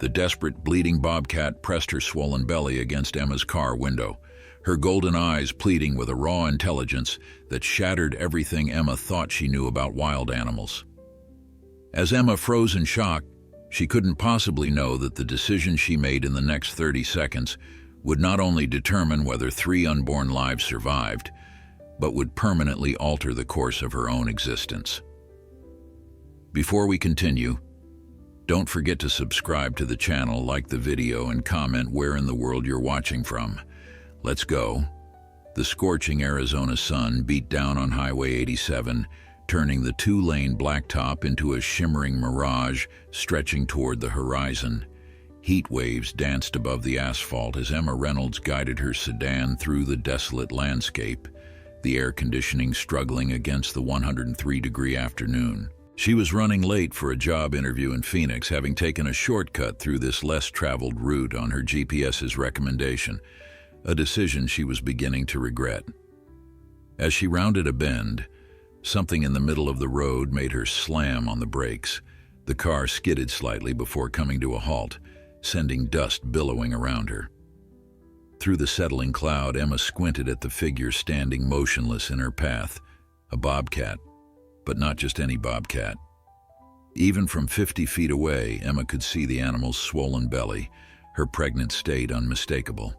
The desperate, bleeding bobcat pressed her swollen belly against Emma's car window, her golden eyes pleading with a raw intelligence that shattered everything Emma thought she knew about wild animals. As Emma froze in shock, she couldn't possibly know that the decision she made in the next 30 seconds would not only determine whether 3 unborn lives survived, but would permanently alter the course of her own existence. Before we continue, don't forget to subscribe to the channel, like the video, and comment where in the world you're watching from. Let's go. The scorching Arizona sun beat down on Highway 87, turning the 2-lane blacktop into a shimmering mirage stretching toward the horizon. Heat waves danced above the asphalt as Emma Reynolds guided her sedan through the desolate landscape, the air conditioning struggling against the 103-degree afternoon. She was running late for a job interview in Phoenix, having taken a shortcut through this less-traveled route on her GPS's recommendation, a decision she was beginning to regret. As she rounded a bend, something in the middle of the road made her slam on the brakes. The car skidded slightly before coming to a halt, sending dust billowing around her. Through the settling cloud, Emma squinted at the figure standing motionless in her path, a bobcat. But not just any bobcat. Even from 50 feet away, Emma could see the animal's swollen belly, her pregnant state unmistakable.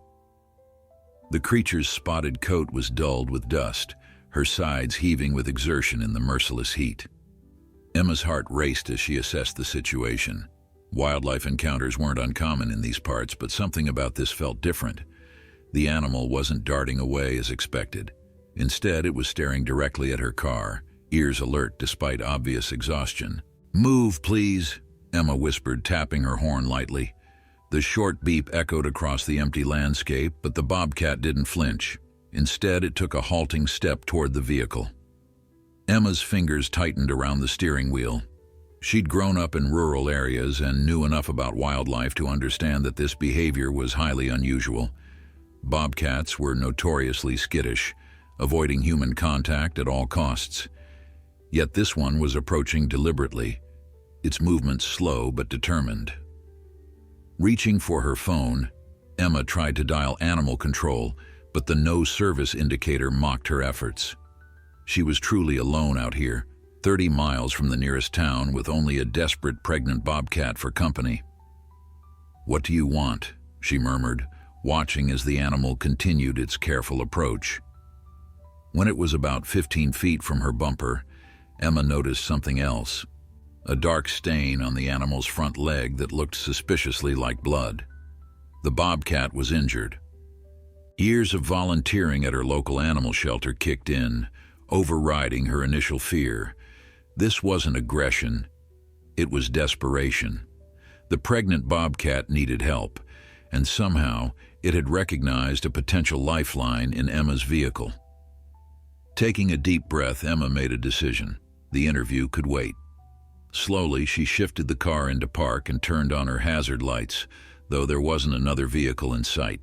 The creature's spotted coat was dulled with dust, her sides heaving with exertion in the merciless heat. Emma's heart raced as she assessed the situation. Wildlife encounters weren't uncommon in these parts, but something about this felt different. The animal wasn't darting away as expected. Instead, it was staring directly at her car, ears alert despite obvious exhaustion. "Move, please," Emma whispered, tapping her horn lightly. The short beep echoed across the empty landscape, but the bobcat didn't flinch. Instead, it took a halting step toward the vehicle. Emma's fingers tightened around the steering wheel. She'd grown up in rural areas and knew enough about wildlife to understand that this behavior was highly unusual. Bobcats were notoriously skittish, avoiding human contact at all costs. Yet this one was approaching deliberately, its movements slow but determined. Reaching for her phone, Emma tried to dial animal control, but the no service indicator mocked her efforts. She was truly alone out here, 30 miles from the nearest town, with only a desperate pregnant bobcat for company. "What do you want?" she murmured, watching as the animal continued its careful approach. When it was about 15 feet from her bumper, Emma noticed something else, a dark stain on the animal's front leg that looked suspiciously like blood. The bobcat was injured. Years of volunteering at her local animal shelter kicked in, overriding her initial fear. This wasn't aggression, it was desperation. The pregnant bobcat needed help, and somehow it had recognized a potential lifeline in Emma's vehicle. Taking a deep breath, Emma made a decision. The interview could wait. Slowly, she shifted the car into park and turned on her hazard lights, though there wasn't another vehicle in sight.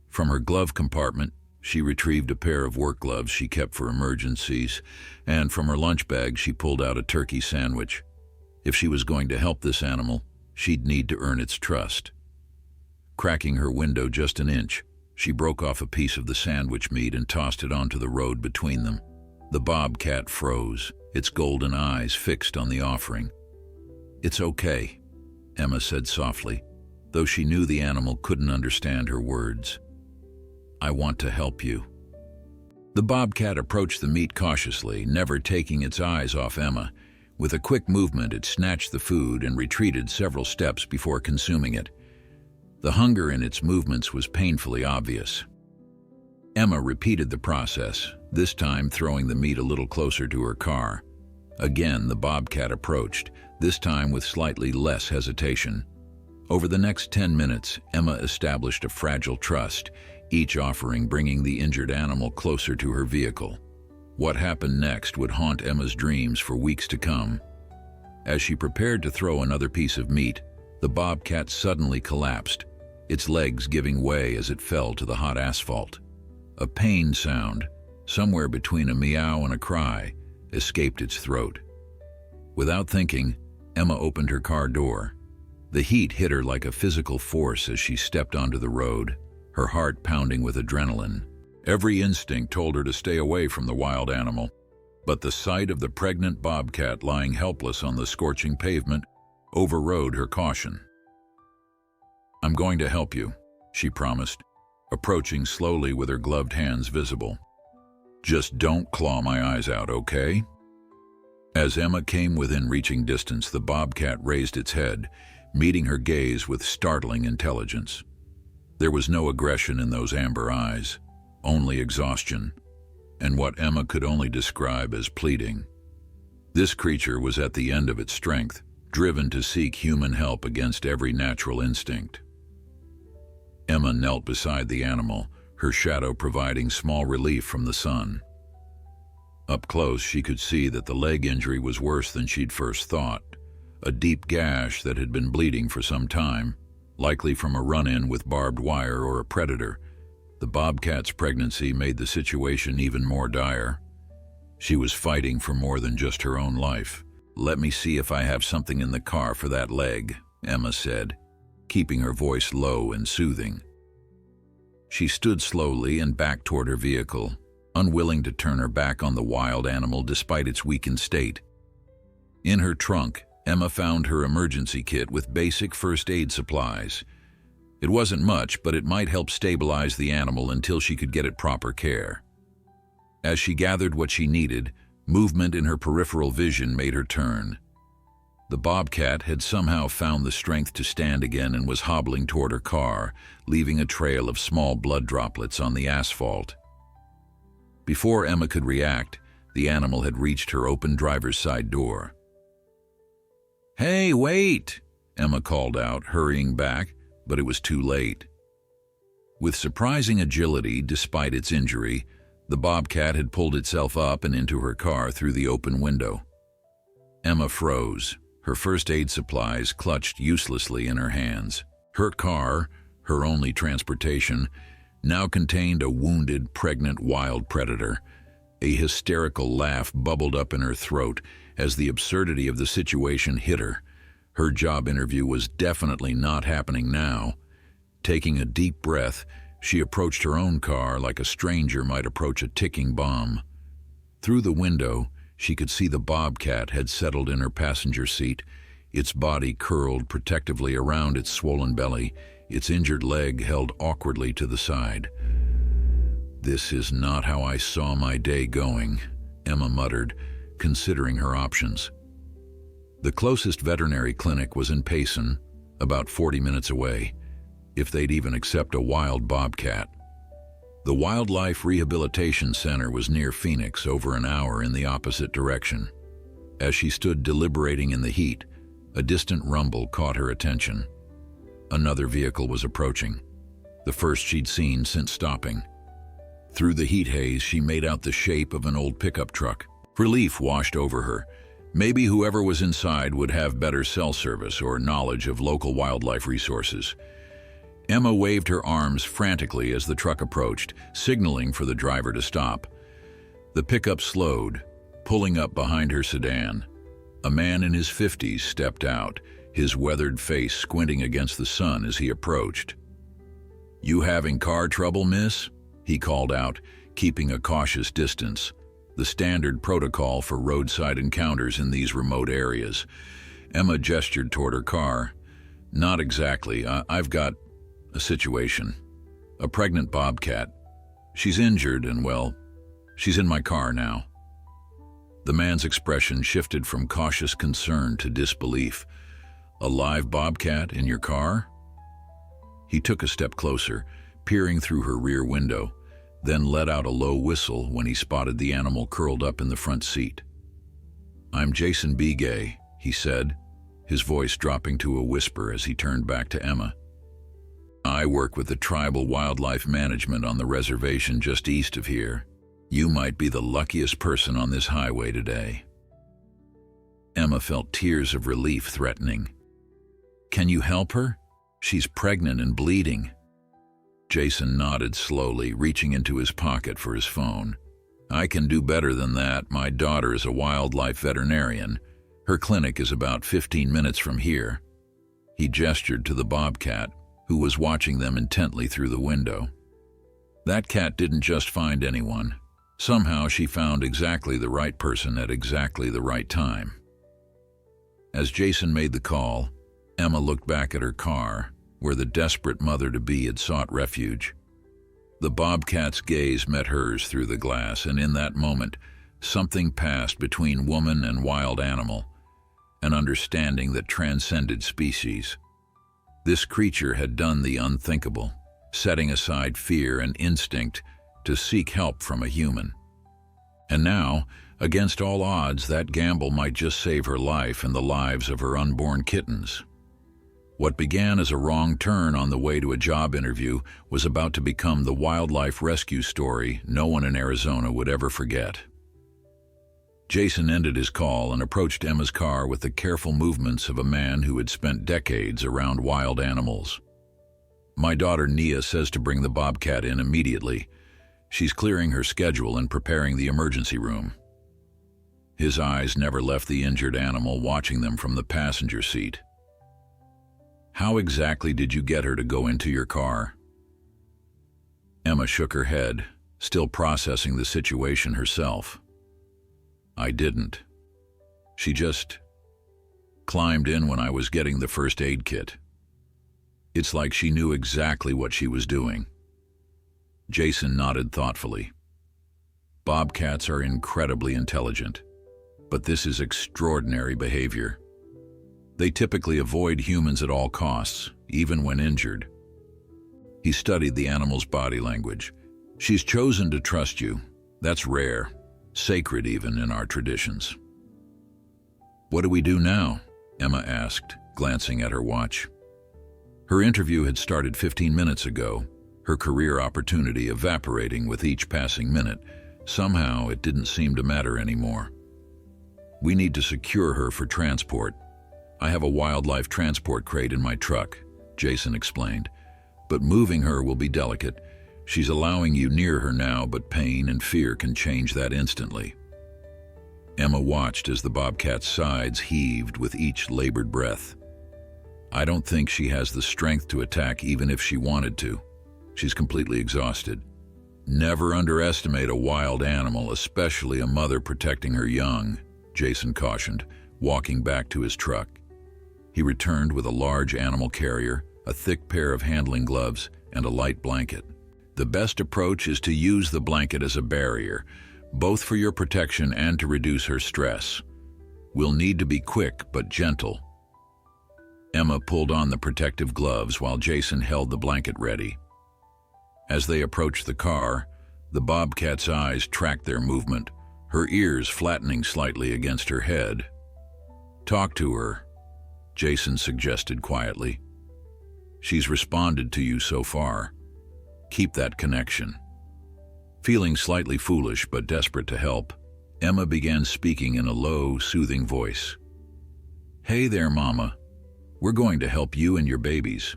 From her glove compartment, she retrieved a pair of work gloves she kept for emergencies, and from her lunch bag she pulled out a turkey sandwich. If she was going to help this animal, she'd need to earn its trust. Cracking her window just an inch, she broke off a piece of the sandwich meat and tossed it onto the road between them. The bobcat froze, its golden eyes fixed on the offering. "It's okay," Emma said softly, though she knew the animal couldn't understand her words. "I want to help you." The bobcat approached the meat cautiously, never taking its eyes off Emma. With a quick movement, it snatched the food and retreated several steps before consuming it. The hunger in its movements was painfully obvious. Emma repeated the process, this time throwing the meat a little closer to her car. Again, the bobcat approached, this time with slightly less hesitation. Over the next 10 minutes, Emma established a fragile trust, each offering bringing the injured animal closer to her vehicle. What happened next would haunt Emma's dreams for weeks to come. As she prepared to throw another piece of meat, the bobcat suddenly collapsed, its legs giving way as it fell to the hot asphalt. A pained sound, somewhere between a meow and a cry, escaped its throat. Without thinking, Emma opened her car door. The heat hit her like a physical force as she stepped onto the road, her heart pounding with adrenaline. Every instinct told her to stay away from the wild animal, but the sight of the pregnant bobcat lying helpless on the scorching pavement overrode her caution. "I'm going to help you," she promised, approaching slowly with her gloved hands visible. "Just don't claw my eyes out, okay?" As Emma came within reaching distance, the bobcat raised its head, meeting her gaze with startling intelligence. There was no aggression in those amber eyes, only exhaustion, and what Emma could only describe as pleading. This creature was at the end of its strength, driven to seek human help against every natural instinct. Emma knelt beside the animal, her shadow providing small relief from the sun. Up close, she could see that the leg injury was worse than she'd first thought, a deep gash that had been bleeding for some time, likely from a run-in with barbed wire or a predator. The bobcat's pregnancy made the situation even more dire. She was fighting for more than just her own life. "Let me see if I have something in the car for that leg," Emma said, keeping her voice low and soothing. She stood slowly and backed toward her vehicle, unwilling to turn her back on the wild animal despite its weakened state. In her trunk, Emma found her emergency kit with basic first aid supplies. It wasn't much, but it might help stabilize the animal until she could get it proper care. As she gathered what she needed, movement in her peripheral vision made her turn. The bobcat had somehow found the strength to stand again and was hobbling toward her car, leaving a trail of small blood droplets on the asphalt. Before Emma could react, the animal had reached her open driver's side door. "Hey, wait!" Emma called out, hurrying back, but it was too late. With surprising agility, despite its injury, the bobcat had pulled itself up and into her car through the open window. Emma froze, her first aid supplies clutched uselessly in her hands. Her car, her only transportation, now contained a wounded, pregnant wild predator. A hysterical laugh bubbled up in her throat as the absurdity of the situation hit her. Her job interview was definitely not happening now. Taking a deep breath, she approached her own car like a stranger might approach a ticking bomb. Through the window, she could see the bobcat had settled in her passenger seat, its body curled protectively around its swollen belly, its injured leg held awkwardly to the side. "This is not how I saw my day going," Emma muttered, considering her options. The closest veterinary clinic was in Payson, about 40 minutes away, if they'd even accept a wild bobcat. The Wildlife Rehabilitation Center was near Phoenix, over an hour in the opposite direction. As she stood deliberating in the heat, a distant rumble caught her attention. Another vehicle was approaching, the first she'd seen since stopping. Through the heat haze, she made out the shape of an old pickup truck. Relief washed over her. Maybe whoever was inside would have better cell service or knowledge of local wildlife resources. Emma waved her arms frantically as the truck approached, signaling for the driver to stop. The pickup slowed, pulling up behind her sedan. A man in his 50s stepped out, his weathered face squinting against the sun as he approached. "You having car trouble, miss?" he called out, keeping a cautious distance, the standard protocol for roadside encounters in these remote areas. Emma gestured toward her car. "Not exactly. I've got a situation. A pregnant bobcat. She's injured and, well, she's in my car now." The man's expression shifted from cautious concern to disbelief. "A live bobcat in your car?" He took a step closer, peering through her rear window, then let out a low whistle when he spotted the animal curled up in the front seat. "I'm Jason BEGS," he said, his voice dropping to a whisper as he turned back to Emma. "I work with the tribal wildlife management on the reservation just east of here. You might be the luckiest person on this highway today." Emma felt tears of relief threatening. "Can you help her? She's pregnant and bleeding." Jason nodded slowly, reaching into his pocket for his phone. "I can do better than that. My daughter is a wildlife veterinarian. Her clinic is about 15 minutes from here." He gestured to the bobcat, who was watching them intently through the window. That cat didn't just find anyone. Somehow she found exactly the right person at exactly the right time. As Jason made the call, Emma looked back at her car, where the desperate mother-to-be had sought refuge. The bobcat's gaze met hers through the glass, and in that moment, something passed between woman and wild animal, an understanding that transcended species. This creature had done the unthinkable, setting aside fear and instinct to seek help from a human. And now, against all odds, that gamble might just save her life and the lives of her unborn kittens. What began as a wrong turn on the way to a job interview was about to become the wildlife rescue story no one in Arizona would ever forget. Jason ended his call and approached Emma's car with the careful movements of a man who had spent decades around wild animals. "My daughter Nia says to bring the bobcat in immediately. She's clearing her schedule and preparing the emergency room." His eyes never left the injured animal, watching them from the passenger seat. "How exactly did you get her to go into your car?" Emma shook her head, still processing the situation herself. "I didn't. She just climbed in when I was getting the first aid kit. It's like she knew exactly what she was doing." Jason nodded thoughtfully. Bobcats are incredibly intelligent, but this is extraordinary behavior. They typically avoid humans at all costs, even when injured. He studied the animal's body language. "She's chosen to trust you. That's rare, sacred even in our traditions." "What do we do now?" Emma asked, glancing at her watch. Her interview had started 15 minutes ago, her career opportunity evaporating with each passing minute. Somehow it didn't seem to matter anymore. "We need to secure her for transport. I have a wildlife transport crate in my truck," Jason explained. "But moving her will be delicate. She's allowing you near her now, but pain and fear can change that instantly." Emma watched as the bobcat's sides heaved with each labored breath. "I don't think she has the strength to attack even if she wanted to. She's completely exhausted." "Never underestimate a wild animal, especially a mother protecting her young," Jason cautioned, walking back to his truck. He returned with a large animal carrier, a thick pair of handling gloves, and a light blanket. "The best approach is to use the blanket as a barrier, both for your protection and to reduce her stress. We'll need to be quick but gentle." Emma pulled on the protective gloves while Jason held the blanket ready. As they approached the car, the bobcat's eyes tracked their movement, her ears flattening slightly against her head. "Talk to her," Jason suggested quietly. "She's responded to you so far. Keep that connection." Feeling slightly foolish but desperate to help, Emma began speaking in a low, soothing voice. "Hey there, Mama. We're going to help you and your babies.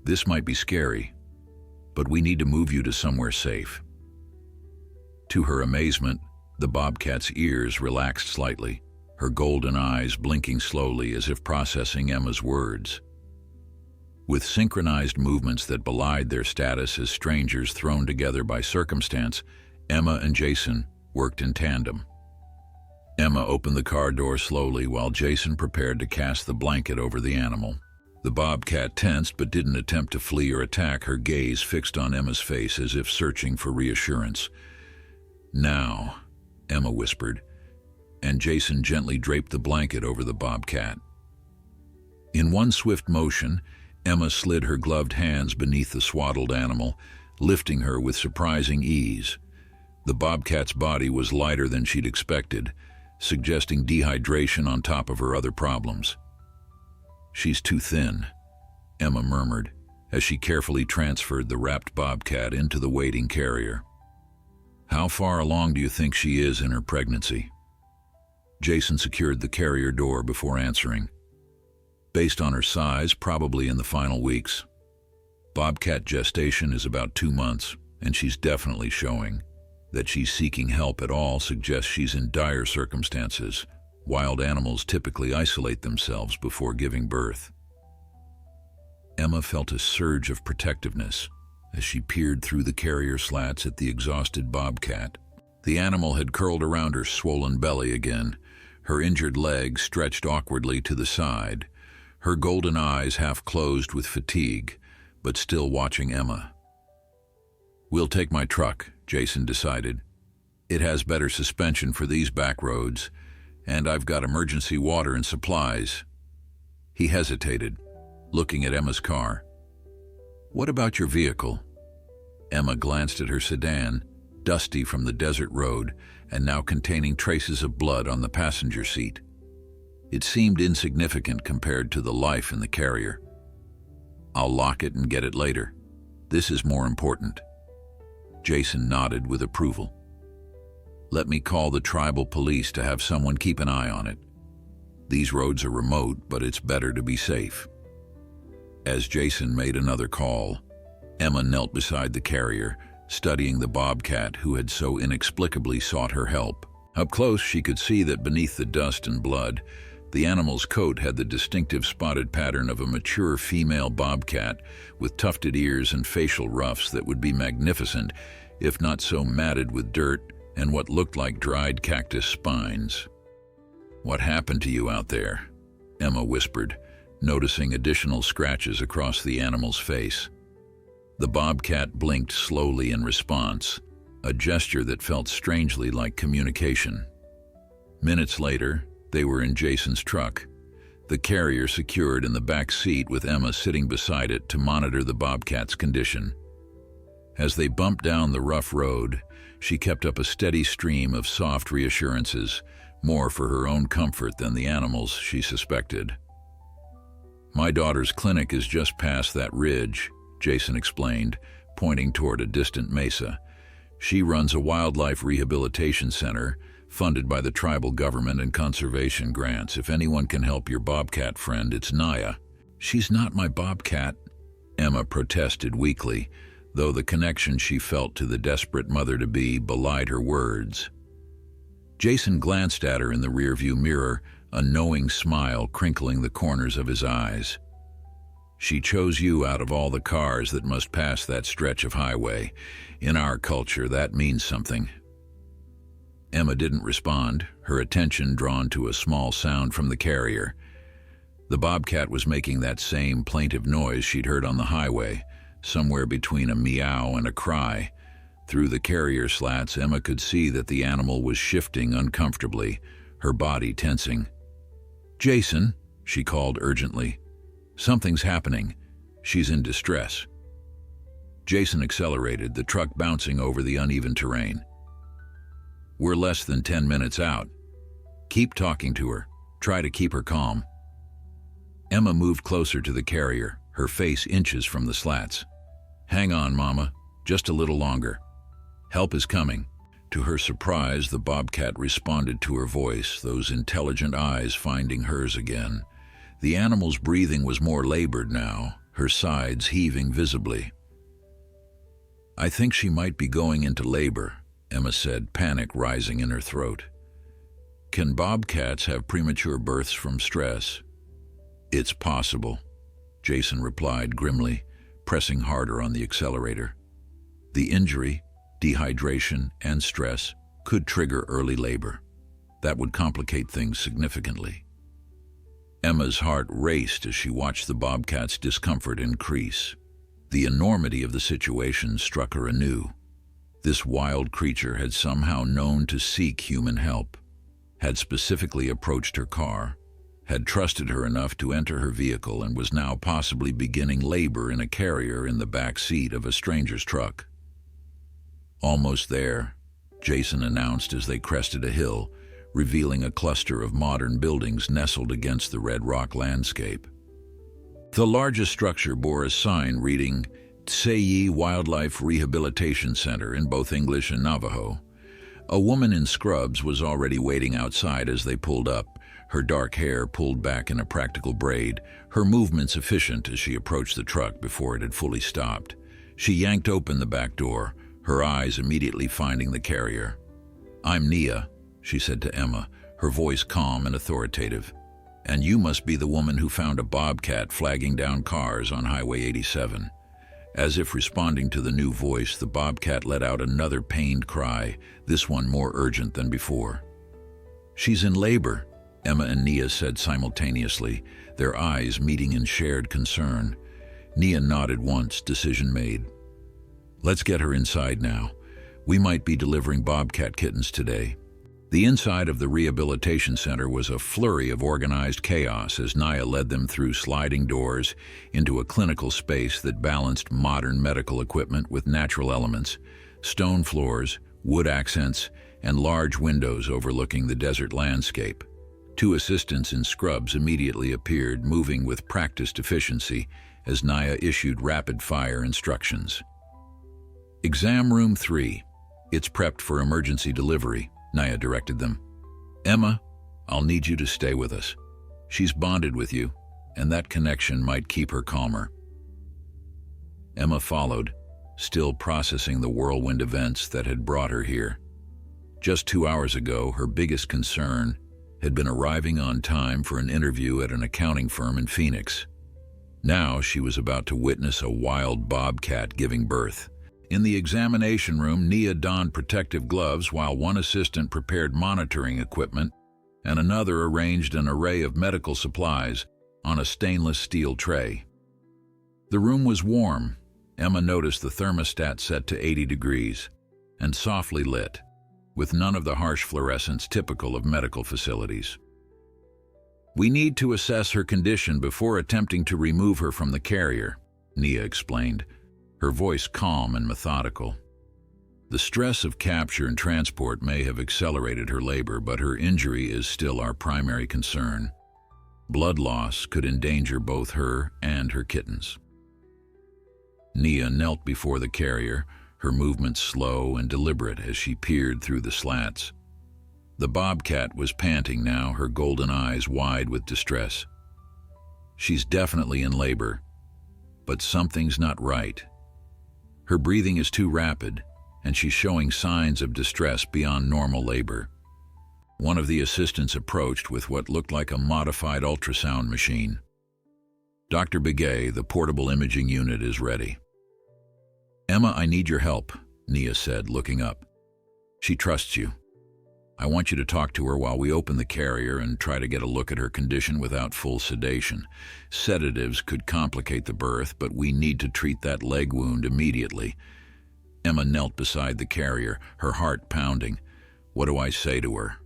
This might be scary, but we need to move you to somewhere safe." To her amazement, the bobcat's ears relaxed slightly, her golden eyes blinking slowly as if processing Emma's words. With synchronized movements that belied their status as strangers thrown together by circumstance, Emma and Jason worked in tandem. Emma opened the car door slowly while Jason prepared to cast the blanket over the animal. The bobcat tensed but didn't attempt to flee or attack, her gaze fixed on Emma's face as if searching for reassurance. "Now," Emma whispered, and Jason gently draped the blanket over the bobcat. In one swift motion, Emma slid her gloved hands beneath the swaddled animal, lifting her with surprising ease. The bobcat's body was lighter than she'd expected, suggesting dehydration on top of her other problems. "She's too thin," Emma murmured, as she carefully transferred the wrapped bobcat into the waiting carrier. "How far along do you think she is in her pregnancy?" Jason secured the carrier door before answering. "Based on her size, probably in the final weeks. Bobcat gestation is about 2 months, and she's definitely showing. That she's seeking help at all suggests she's in dire circumstances. Wild animals typically isolate themselves before giving birth." Emma felt a surge of protectiveness as she peered through the carrier slats at the exhausted bobcat. The animal had curled around her swollen belly again, her injured leg stretched awkwardly to the side, her golden eyes half closed with fatigue, but still watching Emma. "We'll take my truck," Jason decided. "It has better suspension for these back roads, and I've got emergency water and supplies." He hesitated, looking at Emma's car. "What about your vehicle?" Emma glanced at her sedan, dusty from the desert road and now containing traces of blood on the passenger seat. It seemed insignificant compared to the life in the carrier. "I'll lock it and get it later. This is more important." Jason nodded with approval. "Let me call the tribal police to have someone keep an eye on it. These roads are remote, but it's better to be safe." As Jason made another call, Emma knelt beside the carrier, studying the bobcat who had so inexplicably sought her help. Up close, she could see that beneath the dust and blood, the animal's coat had the distinctive spotted pattern of a mature female bobcat with tufted ears and facial ruffs that would be magnificent if not so matted with dirt and what looked like dried cactus spines. "What happened to you out there?" Emma whispered, noticing additional scratches across the animal's face. The bobcat blinked slowly in response, a gesture that felt strangely like communication. Minutes later, they were in Jason's truck, the carrier secured in the back seat with Emma sitting beside it to monitor the bobcat's condition. As they bumped down the rough road, she kept up a steady stream of soft reassurances, more for her own comfort than the animal's, she suspected. "My daughter's clinic is just past that ridge," Jason explained, pointing toward a distant mesa. "She runs a wildlife rehabilitation center funded by the tribal government and conservation grants. If anyone can help your bobcat friend, it's Naya." "She's not my bobcat," Emma protested weakly, though the connection she felt to the desperate mother-to-be belied her words. Jason glanced at her in the rearview mirror, a knowing smile crinkling the corners of his eyes. "She chose you out of all the cars that must pass that stretch of highway. In our culture, that means something." Emma didn't respond, her attention drawn to a small sound from the carrier. The bobcat was making that same plaintive noise she'd heard on the highway, somewhere between a meow and a cry. Through the carrier slats, Emma could see that the animal was shifting uncomfortably, her body tensing. "Jason," she called urgently. "Something's happening. She's in distress." Jason accelerated, the truck bouncing over the uneven terrain. "We're less than 10 minutes out. Keep talking to her. Try to keep her calm." Emma moved closer to the carrier, her face inches from the slats. "Hang on, Mama. Just a little longer. Help is coming." To her surprise, the bobcat responded to her voice, those intelligent eyes finding hers again. The animal's breathing was more labored now, her sides heaving visibly. "I think she might be going into labor," Emma said, panic rising in her throat. "Can bobcats have premature births from stress?" "It's possible," Jason replied grimly, pressing harder on the accelerator. "The injury, dehydration, and stress could trigger early labor. That would complicate things significantly." Emma's heart raced as she watched the bobcat's discomfort increase. The enormity of the situation struck her anew. This wild creature had somehow known to seek human help, had specifically approached her car, had trusted her enough to enter her vehicle, and was now possibly beginning labor in a carrier in the back seat of a stranger's truck. "Almost there," Jason announced as they crested a hill, revealing a cluster of modern buildings nestled against the red rock landscape. The largest structure bore a sign reading Tseyi Wildlife Rehabilitation Center in both English and Navajo. A woman in scrubs was already waiting outside as they pulled up, her dark hair pulled back in a practical braid, her movements efficient as she approached the truck before it had fully stopped. She yanked open the back door, her eyes immediately finding the carrier. "I'm Nia," she said to Emma, her voice calm and authoritative. And you must be the woman who found a bobcat flagging down cars on Highway 87. As if responding to the new voice, the bobcat let out another pained cry, this one more urgent than before. She's in labor, Emma and Nia said simultaneously, their eyes meeting in shared concern. Nia nodded once, decision made. Let's get her inside now. We might be delivering bobcat kittens today. The inside of the rehabilitation center was a flurry of organized chaos as Nia led them through sliding doors into a clinical space that balanced modern medical equipment with natural elements, stone floors, wood accents, and large windows overlooking the desert landscape. Two assistants in scrubs immediately appeared, moving with practiced efficiency as Nia issued rapid-fire instructions. Exam Room 3. It's prepped for emergency delivery, Nia directed them. Emma, I'll need you to stay with us. She's bonded with you, and that connection might keep her calmer. Emma followed, still processing the whirlwind events that had brought her here. Just 2 hours ago, her biggest concern had been arriving on time for an interview at an accounting firm in Phoenix. Now she was about to witness a wild bobcat giving birth. In the examination room, Nia donned protective gloves while one assistant prepared monitoring equipment and another arranged an array of medical supplies on a stainless steel tray. The room was warm. Emma noticed the thermostat set to 80 degrees and softly lit, with none of the harsh fluorescence typical of medical facilities. We need to assess her condition before attempting to remove her from the carrier, Nia explained, her voice calm and methodical. The stress of capture and transport may have accelerated her labor, but her injury is still our primary concern. Blood loss could endanger both her and her kittens. Nia knelt before the carrier, her movements slow and deliberate as she peered through the slats. The bobcat was panting now, her golden eyes wide with distress. She's definitely in labor, but something's not right. Her breathing is too rapid, and she's showing signs of distress beyond normal labor. One of the assistants approached with what looked like a modified ultrasound machine. Dr. BEGS, the portable imaging unit, is ready. Emma, I need your help, Nia said, looking up. She trusts you. I want you to talk to her while we open the carrier and try to get a look at her condition without full sedation. Sedatives could complicate the birth, but we need to treat that leg wound immediately. Emma knelt beside the carrier, her heart pounding. What do I say to her?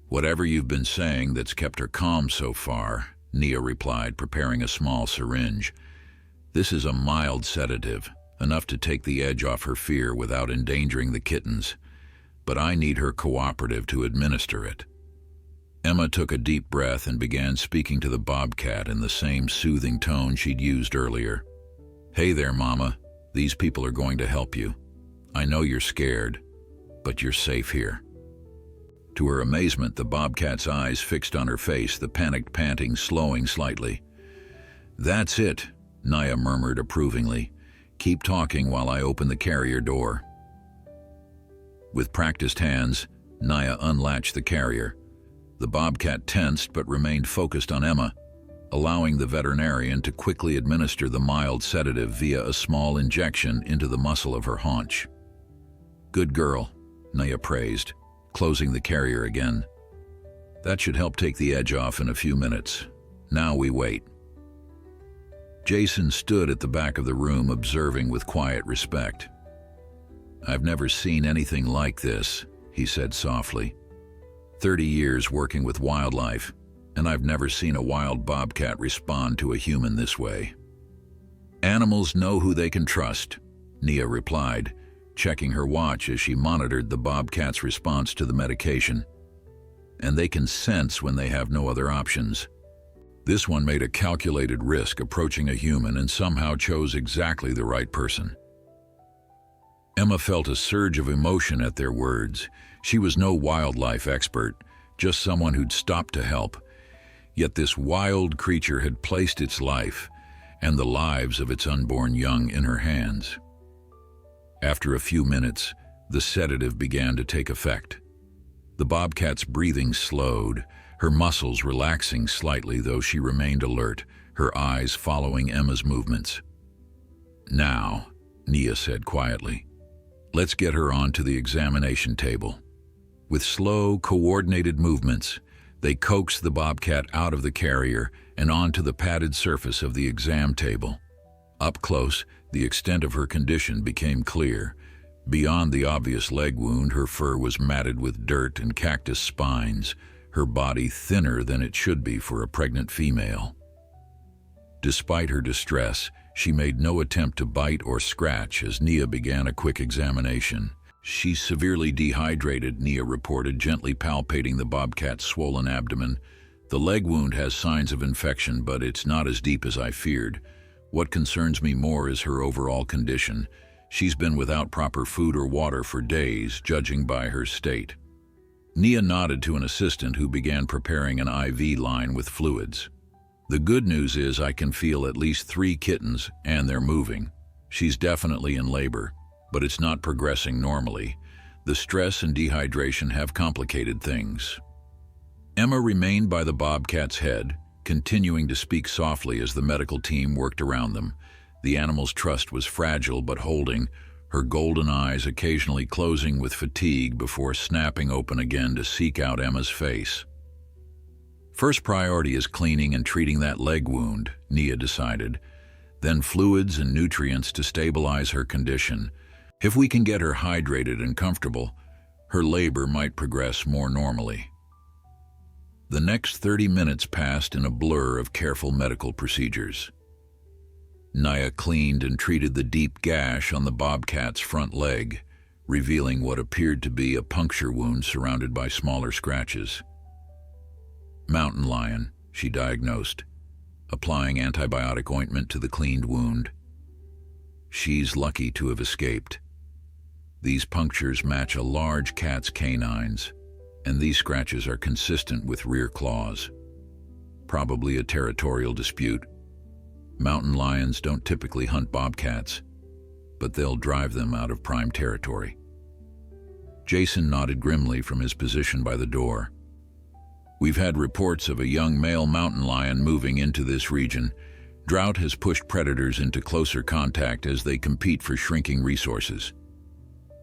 Whatever you've been saying that's kept her calm so far, Nia replied, preparing a small syringe. This is a mild sedative, enough to take the edge off her fear without endangering the kittens. But I need her cooperative to administer it. Emma took a deep breath and began speaking to the bobcat in the same soothing tone she'd used earlier. Hey there, Mama. These people are going to help you. I know you're scared, but you're safe here. To her amazement, the bobcat's eyes fixed on her face, the panicked panting slowing slightly. That's it, Nia murmured approvingly. Keep talking while I open the carrier door. With practiced hands, Nia unlatched the carrier. The bobcat tensed but remained focused on Emma, allowing the veterinarian to quickly administer the mild sedative via a small injection into the muscle of her haunch. Good girl, Nia praised, closing the carrier again. That should help take the edge off in a few minutes. Now we wait. Jason stood at the back of the room, observing with quiet respect. I've never seen anything like this, he said softly. 30 years working with wildlife, and I've never seen a wild bobcat respond to a human this way. Animals know who they can trust, Nia replied, checking her watch as she monitored the bobcat's response to the medication. And they can sense when they have no other options. This one made a calculated risk approaching a human and somehow chose exactly the right person. Emma felt a surge of emotion at their words. She was no wildlife expert, just someone who'd stopped to help. Yet this wild creature had placed its life and the lives of its unborn young in her hands. After a few minutes, the sedative began to take effect. The bobcat's breathing slowed, her muscles relaxing slightly, though she remained alert, her eyes following Emma's movements. "Now," Nia said quietly, "let's get her onto the examination table." With slow, coordinated movements, they coaxed the bobcat out of the carrier and onto the padded surface of the exam table. Up close, the extent of her condition became clear. Beyond the obvious leg wound, her fur was matted with dirt and cactus spines, her body thinner than it should be for a pregnant female. Despite her distress, she made no attempt to bite or scratch as Nia began a quick examination. "She's severely dehydrated," Nia reported, gently palpating the bobcat's swollen abdomen. "The leg wound has signs of infection, but it's not as deep as I feared. What concerns me more is her overall condition. She's been without proper food or water for days, judging by her state." Nia nodded to an assistant who began preparing an IV line with fluids. "The good news is I can feel at least 3 kittens, and they're moving. She's definitely in labor, but it's not progressing normally. The stress and dehydration have complicated things." Emma remained by the bobcat's head, continuing to speak softly as the medical team worked around them. The animal's trust was fragile but holding, her golden eyes occasionally closing with fatigue before snapping open again to seek out Emma's face. "First priority is cleaning and treating that leg wound," Nia decided. "Then fluids and nutrients to stabilize her condition. If we can get her hydrated and comfortable, her labor might progress more normally." The next 30 minutes passed in a blur of careful medical procedures. Nia cleaned and treated the deep gash on the bobcat's front leg, revealing what appeared to be a puncture wound surrounded by smaller scratches. "Mountain lion," she diagnosed, applying antibiotic ointment to the cleaned wound. "She's lucky to have escaped. These punctures match a large cat's canines, and these scratches are consistent with rear claws. Probably a territorial dispute. Mountain lions don't typically hunt bobcats, but they'll drive them out of prime territory." Jason nodded grimly from his position by the door. "We've had reports of a young male mountain lion moving into this region. Drought has pushed predators into closer contact as they compete for shrinking resources."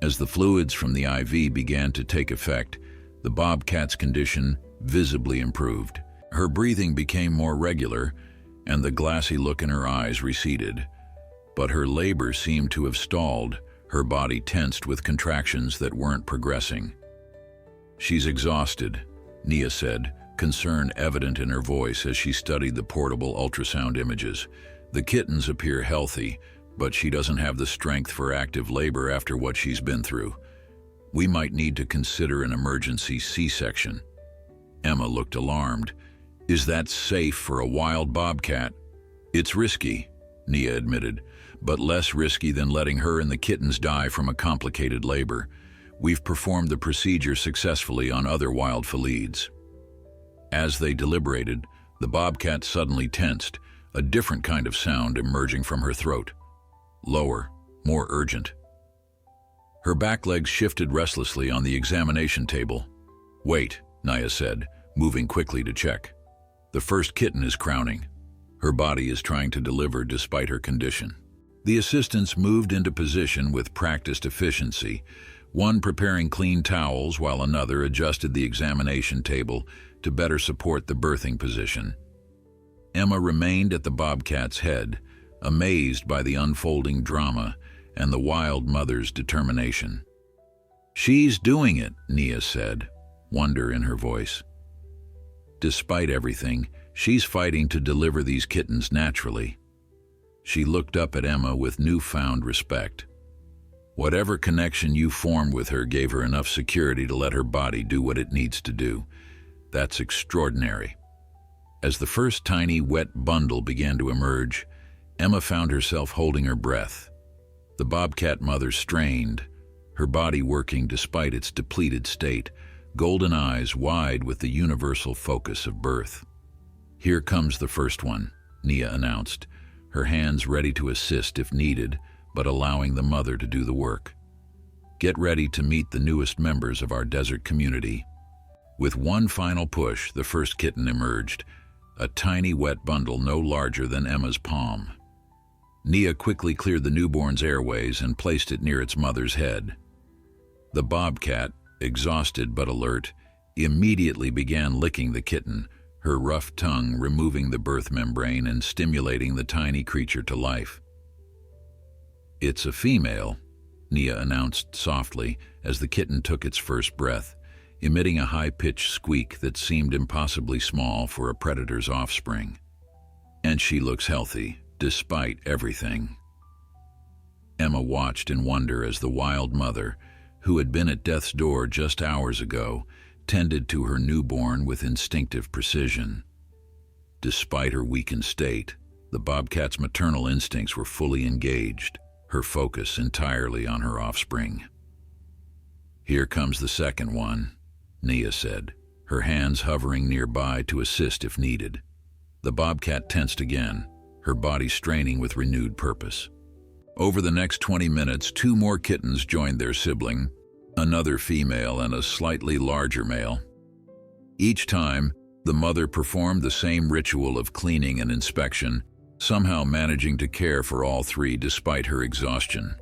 As the fluids from the IV began to take effect, the bobcat's condition visibly improved. Her breathing became more regular, and the glassy look in her eyes receded. But her labor seemed to have stalled, her body tensed with contractions that weren't progressing. "She's exhausted," Nia said, concern evident in her voice as she studied the portable ultrasound images. "The kittens appear healthy, but she doesn't have the strength for active labor after what she's been through. We might need to consider an emergency C-section." Emma looked alarmed. "Is that safe for a wild bobcat?" "It's risky," Nia admitted, "but less risky than letting her and the kittens die from a complicated labor. We've performed the procedure successfully on other wild felids." As they deliberated, the bobcat suddenly tensed, a different kind of sound emerging from her throat. Lower, more urgent. Her back legs shifted restlessly on the examination table. "Wait," Nia said, moving quickly to check. "The first kitten is crowning. Her body is trying to deliver despite her condition." The assistants moved into position with practiced efficiency, one preparing clean towels while another adjusted the examination table to better support the birthing position. Emma remained at the bobcat's head, amazed by the unfolding drama and the wild mother's determination. "She's doing it," Nia said, wonder in her voice. "Despite everything, she's fighting to deliver these kittens naturally." She looked up at Emma with newfound respect. "Whatever connection you formed with her gave her enough security to let her body do what it needs to do. That's extraordinary." As the first tiny, wet bundle began to emerge, Emma found herself holding her breath. The bobcat mother strained, her body working despite its depleted state, golden eyes wide with the universal focus of birth. "Here comes the first one," Nia announced, her hands ready to assist if needed, but allowing the mother to do the work. "Get ready to meet the newest members of our desert community." With one final push, the first kitten emerged, a tiny wet bundle no larger than Emma's palm. Nia quickly cleared the newborn's airways and placed it near its mother's head. The bobcat, exhausted but alert, immediately began licking the kitten, her rough tongue removing the birth membrane and stimulating the tiny creature to life. "It's a female," Nia announced softly as the kitten took its first breath, emitting a high-pitched squeak that seemed impossibly small for a predator's offspring. "And she looks healthy, despite everything." Emma watched in wonder as the wild mother, who had been at death's door just hours ago, tended to her newborn with instinctive precision. Despite her weakened state, the bobcat's maternal instincts were fully engaged, her focus entirely on her offspring. "Here comes the second one," Nia said, her hands hovering nearby to assist if needed. The bobcat tensed again, her body straining with renewed purpose. Over the next 20 minutes, 2 more kittens joined their sibling, another female and a slightly larger male. Each time, the mother performed the same ritual of cleaning and inspection, somehow managing to care for all 3 despite her exhaustion.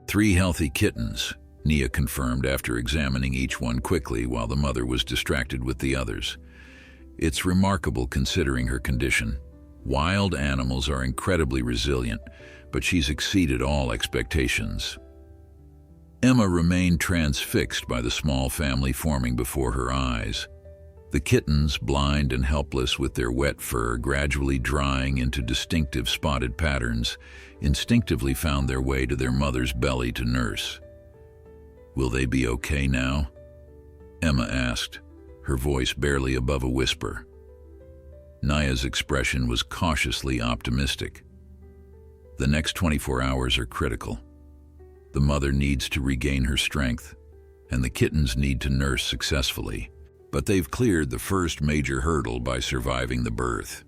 3 healthy kittens, Nia confirmed after examining each one quickly while the mother was distracted with the others. It's remarkable considering her condition. Wild animals are incredibly resilient, but she's exceeded all expectations. Emma remained transfixed by the small family forming before her eyes. The kittens, blind and helpless with their wet fur gradually drying into distinctive spotted patterns, instinctively found their way to their mother's belly to nurse. "Will they be okay now?" Emma asked, her voice barely above a whisper. Nia's expression was cautiously optimistic. "The next 24 hours are critical. The mother needs to regain her strength, and the kittens need to nurse successfully. But they've cleared the first major hurdle by surviving the birth."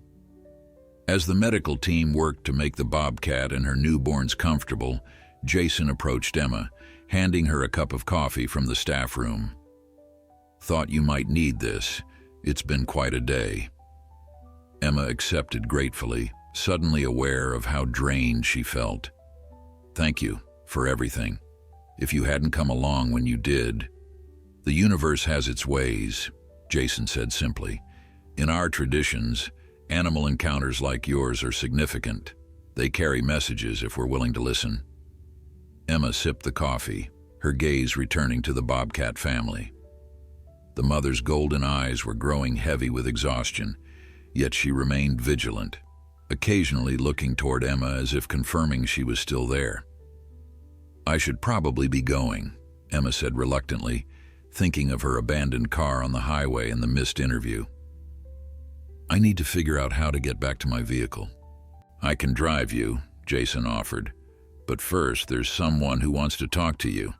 As the medical team worked to make the bobcat and her newborns comfortable, Jason approached Emma, handing her a cup of coffee from the staff room. "Thought you might need this. It's been quite a day." Emma accepted gratefully, suddenly aware of how drained she felt. "Thank you for everything. If you hadn't come along when you did..." "The universe has its ways," Jason said simply. "In our traditions, animal encounters like yours are significant. They carry messages if we're willing to listen." Emma sipped the coffee, her gaze returning to the bobcat family. The mother's golden eyes were growing heavy with exhaustion, yet she remained vigilant, occasionally looking toward Emma as if confirming she was still there. "I should probably be going," Emma said reluctantly, thinking of her abandoned car on the highway and the missed interview. "I need to figure out how to get back to my vehicle." "I can drive you," Jason offered. "But first, there's someone who wants to talk to you."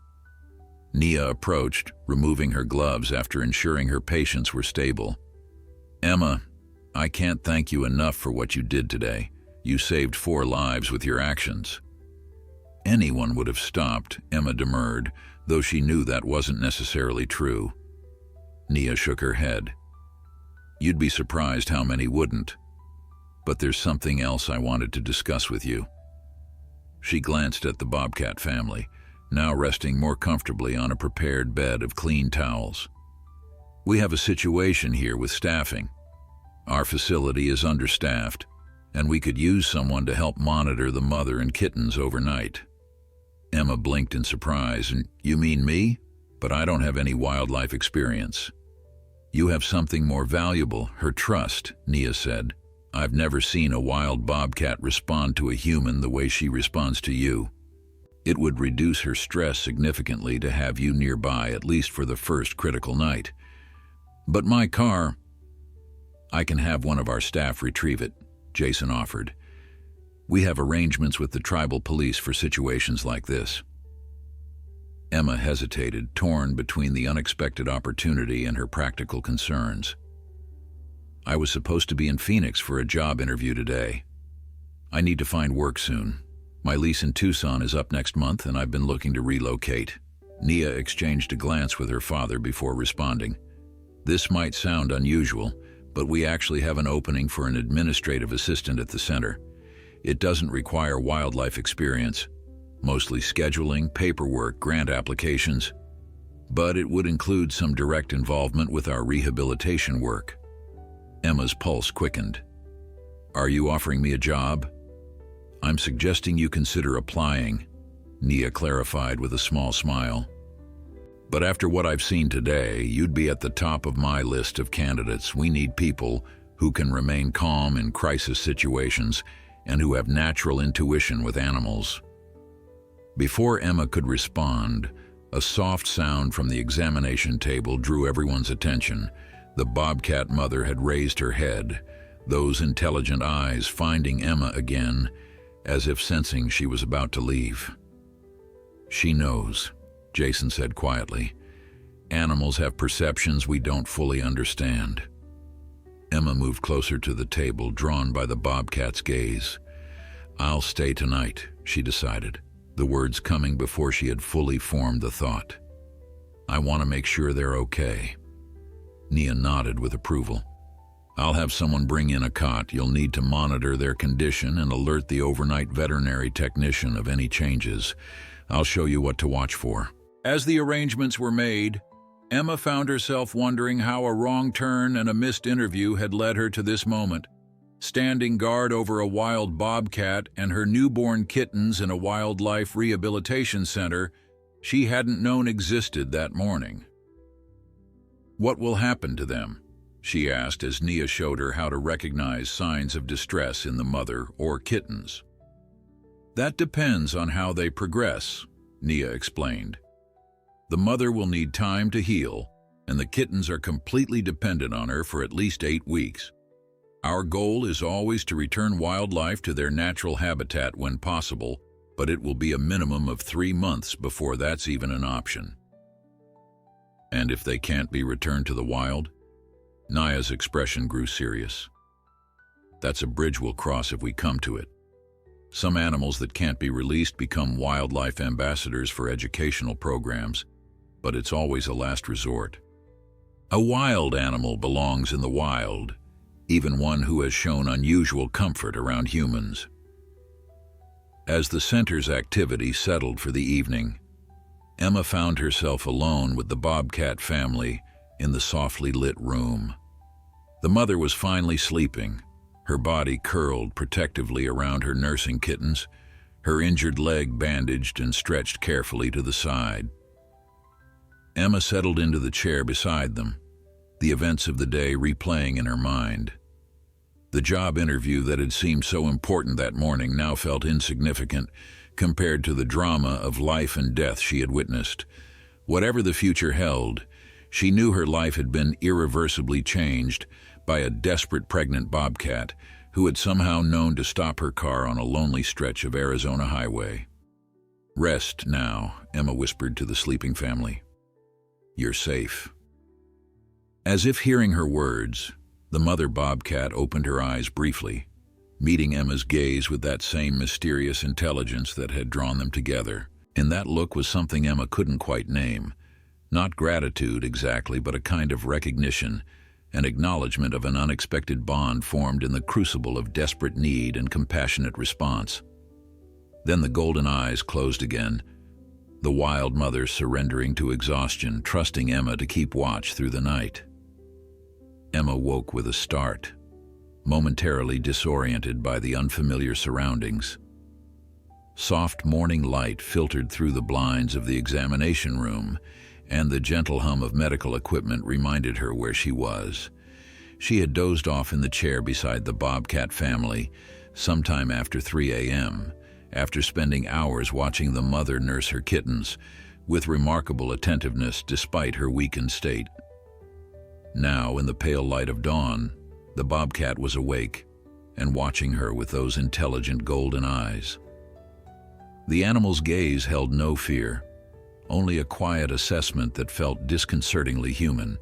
Nia approached, removing her gloves after ensuring her patients were stable. "Emma, I can't thank you enough for what you did today. You saved 4 lives with your actions." "Anyone would have stopped," Emma demurred, though she knew that wasn't necessarily true. Nia shook her head. "You'd be surprised how many wouldn't. But there's something else I wanted to discuss with you." She glanced at the bobcat family, now resting more comfortably on a prepared bed of clean towels. "We have a situation here with staffing. Our facility is understaffed, and we could use someone to help monitor the mother and kittens overnight." Emma blinked in surprise. "And you mean me? But I don't have any wildlife experience." "You have something more valuable, her trust," Nia said. "I've never seen a wild bobcat respond to a human the way she responds to you. It would reduce her stress significantly to have you nearby, at least for the first critical night. But my car..." "I can have one of our staff retrieve it," Jason offered. "We have arrangements with the tribal police for situations like this." Emma hesitated, torn between the unexpected opportunity and her practical concerns. "I was supposed to be in Phoenix for a job interview today. I need to find work soon. My lease in Tucson is up next month, and I've been looking to relocate." Nia exchanged a glance with her father before responding. This might sound unusual, but we actually have an opening for an administrative assistant at the center. It doesn't require wildlife experience, mostly scheduling, paperwork, grant applications, but it would include some direct involvement with our rehabilitation work. Emma's pulse quickened. Are you offering me a job? I'm suggesting you consider applying, Nia clarified with a small smile. But after what I've seen today, you'd be at the top of my list of candidates. We need people who can remain calm in crisis situations and who have natural intuition with animals. Before Emma could respond, a soft sound from the examination table drew everyone's attention. The bobcat mother had raised her head, those intelligent eyes finding Emma again, as if sensing she was about to leave. She knows, Jason said quietly. Animals have perceptions we don't fully understand. Emma moved closer to the table, drawn by the bobcat's gaze. I'll stay tonight, she decided, the words coming before she had fully formed the thought. I want to make sure they're okay. Nia nodded with approval. I'll have someone bring in a cot. You'll need to monitor their condition and alert the overnight veterinary technician of any changes. I'll show you what to watch for. As the arrangements were made, Emma found herself wondering how a wrong turn and a missed interview had led her to this moment. Standing guard over a wild bobcat and her newborn kittens in a wildlife rehabilitation center she hadn't known existed that morning. What will happen to them? She asked as Nia showed her how to recognize signs of distress in the mother or kittens. That depends on how they progress, Nia explained. The mother will need time to heal, and the kittens are completely dependent on her for at least 8 weeks. Our goal is always to return wildlife to their natural habitat when possible, but it will be a minimum of 3 months before that's even an option. And if they can't be returned to the wild? Nia's expression grew serious. That's a bridge we'll cross if we come to it. Some animals that can't be released become wildlife ambassadors for educational programs, but it's always a last resort. A wild animal belongs in the wild, even one who has shown unusual comfort around humans. As the center's activity settled for the evening, Emma found herself alone with the bobcat family in the softly lit room. The mother was finally sleeping, her body curled protectively around her nursing kittens, her injured leg bandaged and stretched carefully to the side. Emma settled into the chair beside them, the events of the day replaying in her mind. The job interview that had seemed so important that morning now felt insignificant compared to the drama of life and death she had witnessed. Whatever the future held, she knew her life had been irreversibly changed by a desperate pregnant bobcat who had somehow known to stop her car on a lonely stretch of Arizona highway. Rest now, Emma whispered to the sleeping family. You're safe. As if hearing her words, the mother bobcat opened her eyes briefly, meeting Emma's gaze with that same mysterious intelligence that had drawn them together. In that look was something Emma couldn't quite name. Not gratitude exactly, but a kind of recognition, an acknowledgement of an unexpected bond formed in the crucible of desperate need and compassionate response. Then the golden eyes closed again, the wild mother surrendering to exhaustion, trusting Emma to keep watch through the night. Emma woke with a start, momentarily disoriented by the unfamiliar surroundings. Soft morning light filtered through the blinds of the examination room, and the gentle hum of medical equipment reminded her where she was. She had dozed off in the chair beside the bobcat family sometime after 3 a.m., after spending hours watching the mother nurse her kittens, with remarkable attentiveness despite her weakened state. Now, in the pale light of dawn, the bobcat was awake and watching her with those intelligent golden eyes. The animal's gaze held no fear, only a quiet assessment that felt disconcertingly human.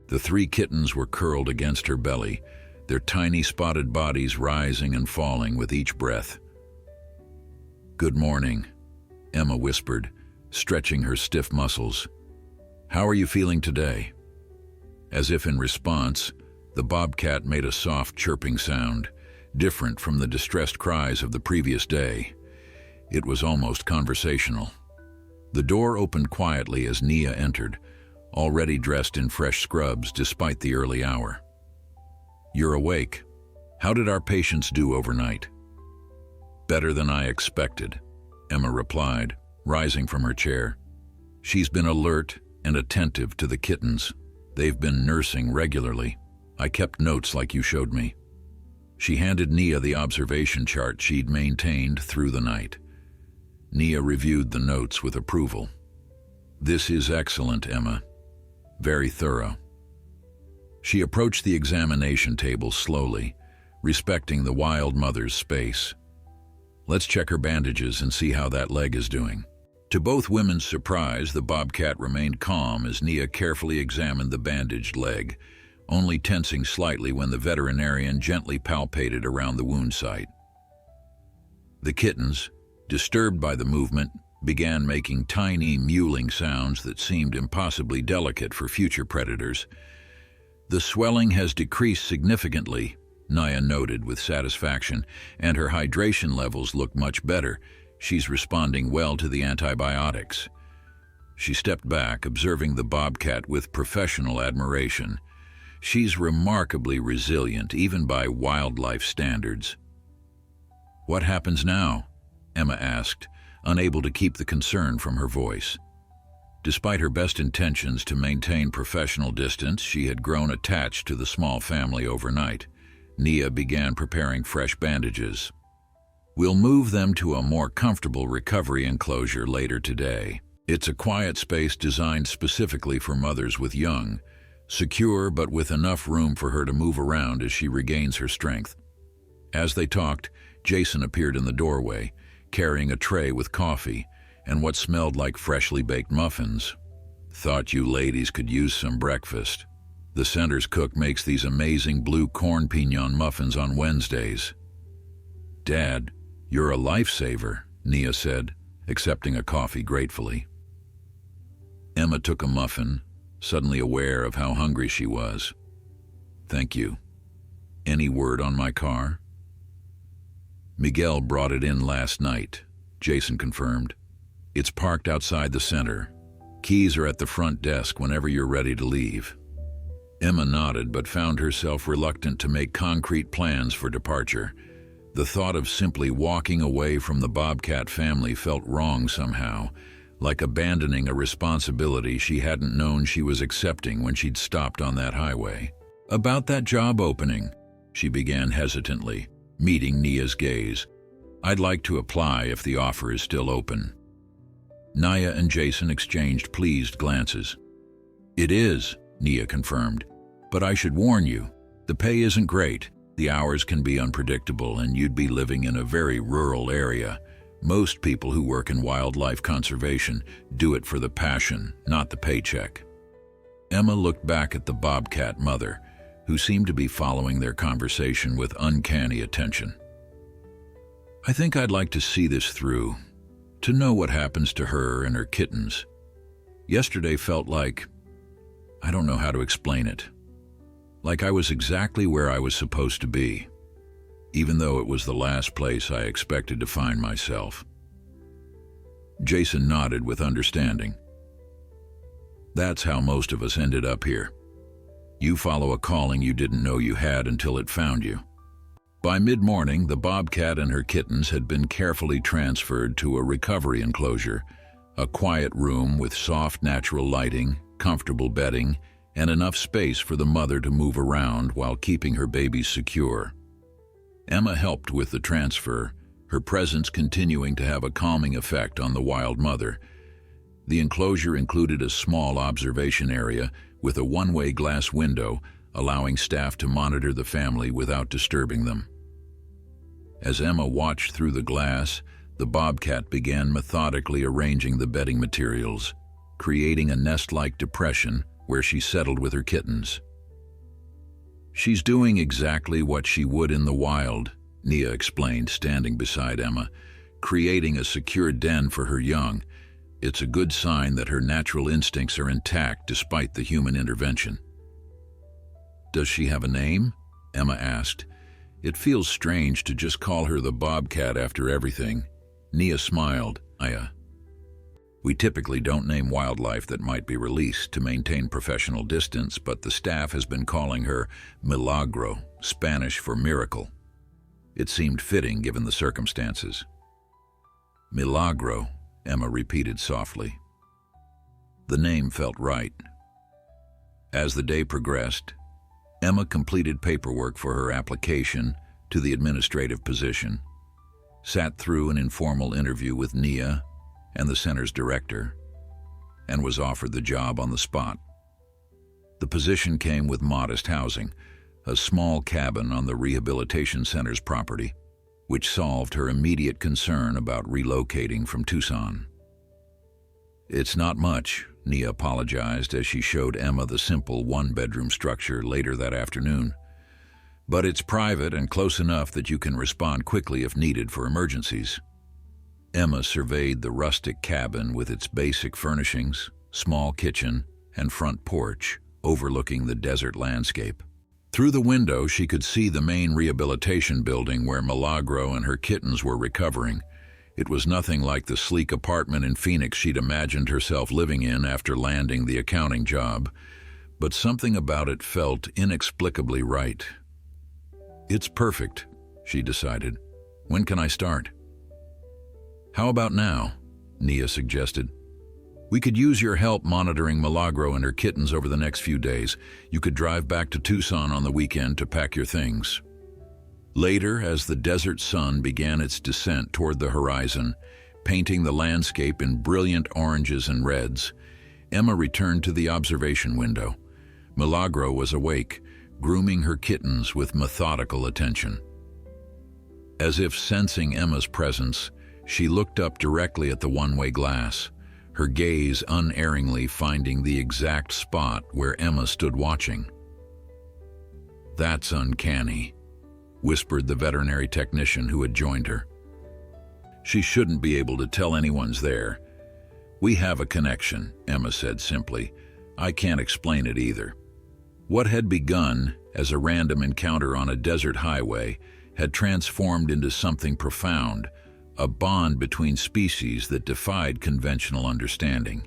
The 3 kittens were curled against her belly, their tiny spotted bodies rising and falling with each breath. Good morning, Emma whispered, stretching her stiff muscles. How are you feeling today? As if in response, the bobcat made a soft chirping sound, different from the distressed cries of the previous day. It was almost conversational. The door opened quietly as Nia entered, already dressed in fresh scrubs despite the early hour. "You're awake. How did our patients do overnight?" "Better than I expected," Emma replied, rising from her chair. "She's been alert and attentive to the kittens. They've been nursing regularly. I kept notes like you showed me." She handed Nia the observation chart she'd maintained through the night. Nia reviewed the notes with approval. "This is excellent, Emma. Very thorough." She approached the examination table slowly, respecting the wild mother's space. "Let's check her bandages and see how that leg is doing." To both women's surprise, the bobcat remained calm as Nia carefully examined the bandaged leg, only tensing slightly when the veterinarian gently palpated around the wound site. The kittens, disturbed by the movement, began making tiny mewling sounds that seemed impossibly delicate for future predators. "The swelling has decreased significantly," Nia noted with satisfaction, "and her hydration levels look much better. She's responding well to the antibiotics." She stepped back, observing the bobcat with professional admiration. "She's remarkably resilient, even by wildlife standards." "What happens now?" Emma asked, unable to keep the concern from her voice. Despite her best intentions to maintain professional distance, she had grown attached to the small family overnight. Nia began preparing fresh bandages. "We'll move them to a more comfortable recovery enclosure later today. It's a quiet space designed specifically for mothers with young, secure but with enough room for her to move around as she regains her strength." As they talked, Jason appeared in the doorway, carrying a tray with coffee and what smelled like freshly baked muffins. "Thought you ladies could use some breakfast. The center's cook makes these amazing blue corn pignon muffins on Wednesdays." "Dad, you're a lifesaver," Nia said, accepting a coffee gratefully. Emma took a muffin, suddenly aware of how hungry she was. "Thank you. Any word on my car?" "Miguel brought it in last night," Jason confirmed. "It's parked outside the center. Keys are at the front desk whenever you're ready to leave." Emma nodded but found herself reluctant to make concrete plans for departure. The thought of simply walking away from the bobcat family felt wrong somehow, like abandoning a responsibility she hadn't known she was accepting when she'd stopped on that highway. "About that job opening," she began hesitantly, meeting Nia's gaze. "I'd like to apply if the offer is still open." Nia and Jason exchanged pleased glances. "It is," Nia confirmed, "but I should warn you, the pay isn't great. The hours can be unpredictable and you'd be living in a very rural area. Most people who work in wildlife conservation do it for the passion, not the paycheck." Emma looked back at the bobcat mother, who seemed to be following their conversation with uncanny attention. "I think I'd like to see this through, to know what happens to her and her kittens. Yesterday felt like, I don't know how to explain it, like I was exactly where I was supposed to be, even though it was the last place I expected to find myself." Jason nodded with understanding. "That's how most of us ended up here. You follow a calling you didn't know you had until it found you." By mid-morning, the bobcat and her kittens had been carefully transferred to a recovery enclosure, a quiet room with soft natural lighting, comfortable bedding, and enough space for the mother to move around while keeping her babies secure. Emma helped with the transfer, her presence continuing to have a calming effect on the wild mother. The enclosure included a small observation area with a one-way glass window, allowing staff to monitor the family without disturbing them. As Emma watched through the glass, the bobcat began methodically arranging the bedding materials, creating a nest-like depression where she settled with her kittens. "She's doing exactly what she would in the wild," Nia explained, standing beside Emma, "creating a secure den for her young. It's a good sign that her natural instincts are intact despite the human intervention." Does she have a name? Emma asked. It feels strange to just call her the Bobcat after everything. Nia smiled. We typically don't name wildlife that might be released to maintain professional distance, but the staff has been calling her Milagro, Spanish for miracle. It seemed fitting given the circumstances. Milagro, Emma repeated softly. The name felt right. As the day progressed, Emma completed paperwork for her application to the administrative position, sat through an informal interview with Nia and the center's director, and was offered the job on the spot. The position came with modest housing, a small cabin on the rehabilitation center's property, which solved her immediate concern about relocating from Tucson. It's not much, Nia apologized as she showed Emma the simple one-bedroom structure later that afternoon. But it's private and close enough that you can respond quickly if needed for emergencies. Emma surveyed the rustic cabin with its basic furnishings, small kitchen, and front porch, overlooking the desert landscape. Through the window, she could see the main rehabilitation building where Milagro and her kittens were recovering. It was nothing like the sleek apartment in Phoenix she'd imagined herself living in after landing the accounting job, but something about it felt inexplicably right. It's perfect, she decided. When can I start? How about now? Nia suggested. We could use your help monitoring Milagro and her kittens over the next few days. You could drive back to Tucson on the weekend to pack your things. Later, as the desert sun began its descent toward the horizon, painting the landscape in brilliant oranges and reds, Emma returned to the observation window. Milagro was awake, grooming her kittens with methodical attention. As if sensing Emma's presence, she looked up directly at the one-way glass, her gaze unerringly finding the exact spot where Emma stood watching. That's uncanny, whispered the veterinary technician who had joined her. She shouldn't be able to tell anyone's there. We have a connection, Emma said simply. I can't explain it either. What had begun as a random encounter on a desert highway had transformed into something profound, a bond between species that defied conventional understanding.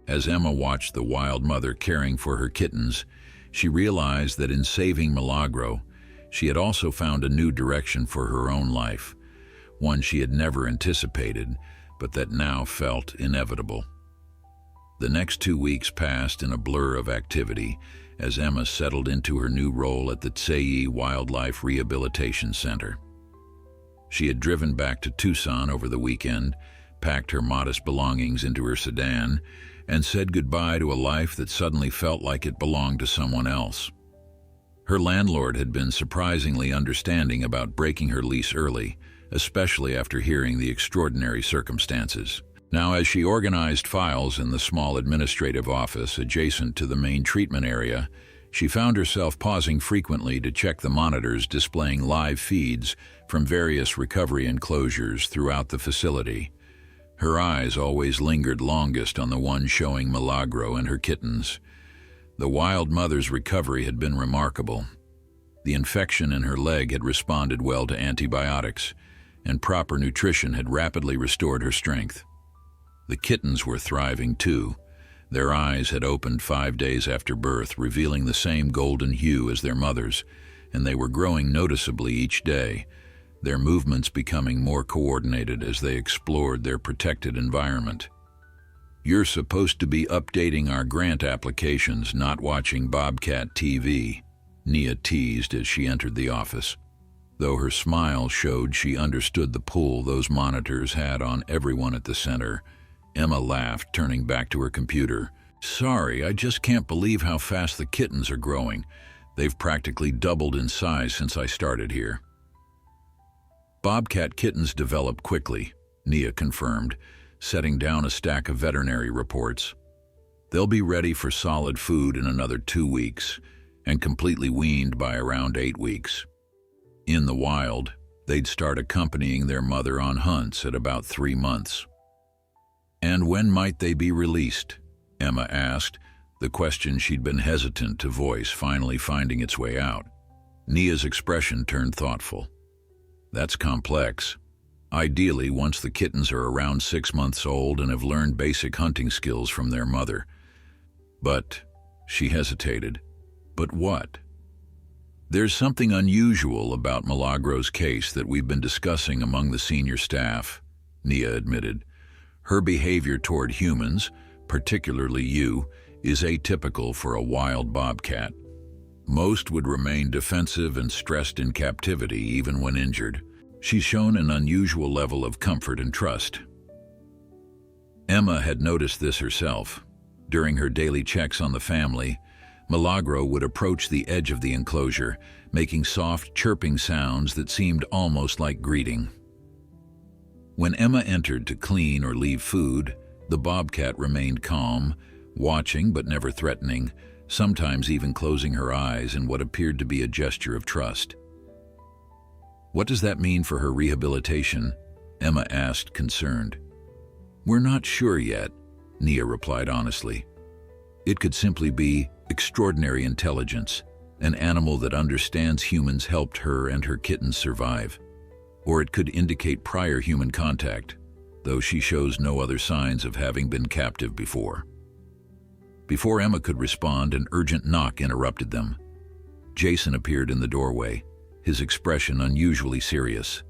As Emma watched the wild mother caring for her kittens, she realized that in saving Milagro, she had also found a new direction for her own life, one she had never anticipated, but that now felt inevitable. The next 2 weeks passed in a blur of activity as Emma settled into her new role at the Tsei Wildlife Rehabilitation Center. She had driven back to Tucson over the weekend, packed her modest belongings into her sedan, and said goodbye to a life that suddenly felt like it belonged to someone else. Her landlord had been surprisingly understanding about breaking her lease early, especially after hearing the extraordinary circumstances. Now, as she organized files in the small administrative office adjacent to the main treatment area, she found herself pausing frequently to check the monitors displaying live feeds from various recovery enclosures throughout the facility. Her eyes always lingered longest on the one showing Milagro and her kittens. The wild mother's recovery had been remarkable. The infection in her leg had responded well to antibiotics, and proper nutrition had rapidly restored her strength. The kittens were thriving too. Their eyes had opened 5 days after birth, revealing the same golden hue as their mothers, and they were growing noticeably each day, their movements becoming more coordinated as they explored their protected environment. You're supposed to be updating our grant applications, not watching BOBCAT TV, Nia teased as she entered the office. Though her smile showed she understood the pull those monitors had on everyone at the center, Emma laughed, turning back to her computer. Sorry, I just can't believe how fast the kittens are growing. They've practically doubled in size since I started here. Bobcat kittens develop quickly, Nia confirmed, setting down a stack of veterinary reports. They'll be ready for solid food in another 2 weeks, and completely weaned by around 8 weeks. In the wild, they'd start accompanying their mother on hunts at about 3 months. And when might they be released? Emma asked, the question she'd been hesitant to voice finally finding its way out. Nia's expression turned thoughtful. That's complex. Ideally, once the kittens are around 6 months old and have learned basic hunting skills from their mother. But, she hesitated, but what? There's something unusual about Milagro's case that we've been discussing among the senior staff, Nia admitted. Her behavior toward humans, particularly you, is atypical for a wild bobcat. Most would remain defensive and stressed in captivity even when injured. She's shown an unusual level of comfort and trust. Emma had noticed this herself. During her daily checks on the family, Milagro would approach the edge of the enclosure, making soft, chirping sounds that seemed almost like greeting. When Emma entered to clean or leave food, the bobcat remained calm, watching but never threatening, sometimes even closing her eyes in what appeared to be a gesture of trust. "What does that mean for her rehabilitation?" Emma asked, concerned. "We're not sure yet," Nia replied honestly. "It could simply be extraordinary intelligence, an animal that understands humans helped her and her kittens survive. Or it could indicate prior human contact, though she shows no other signs of having been captive before." Before Emma could respond, an urgent knock interrupted them. Jason appeared in the doorway, his expression unusually serious.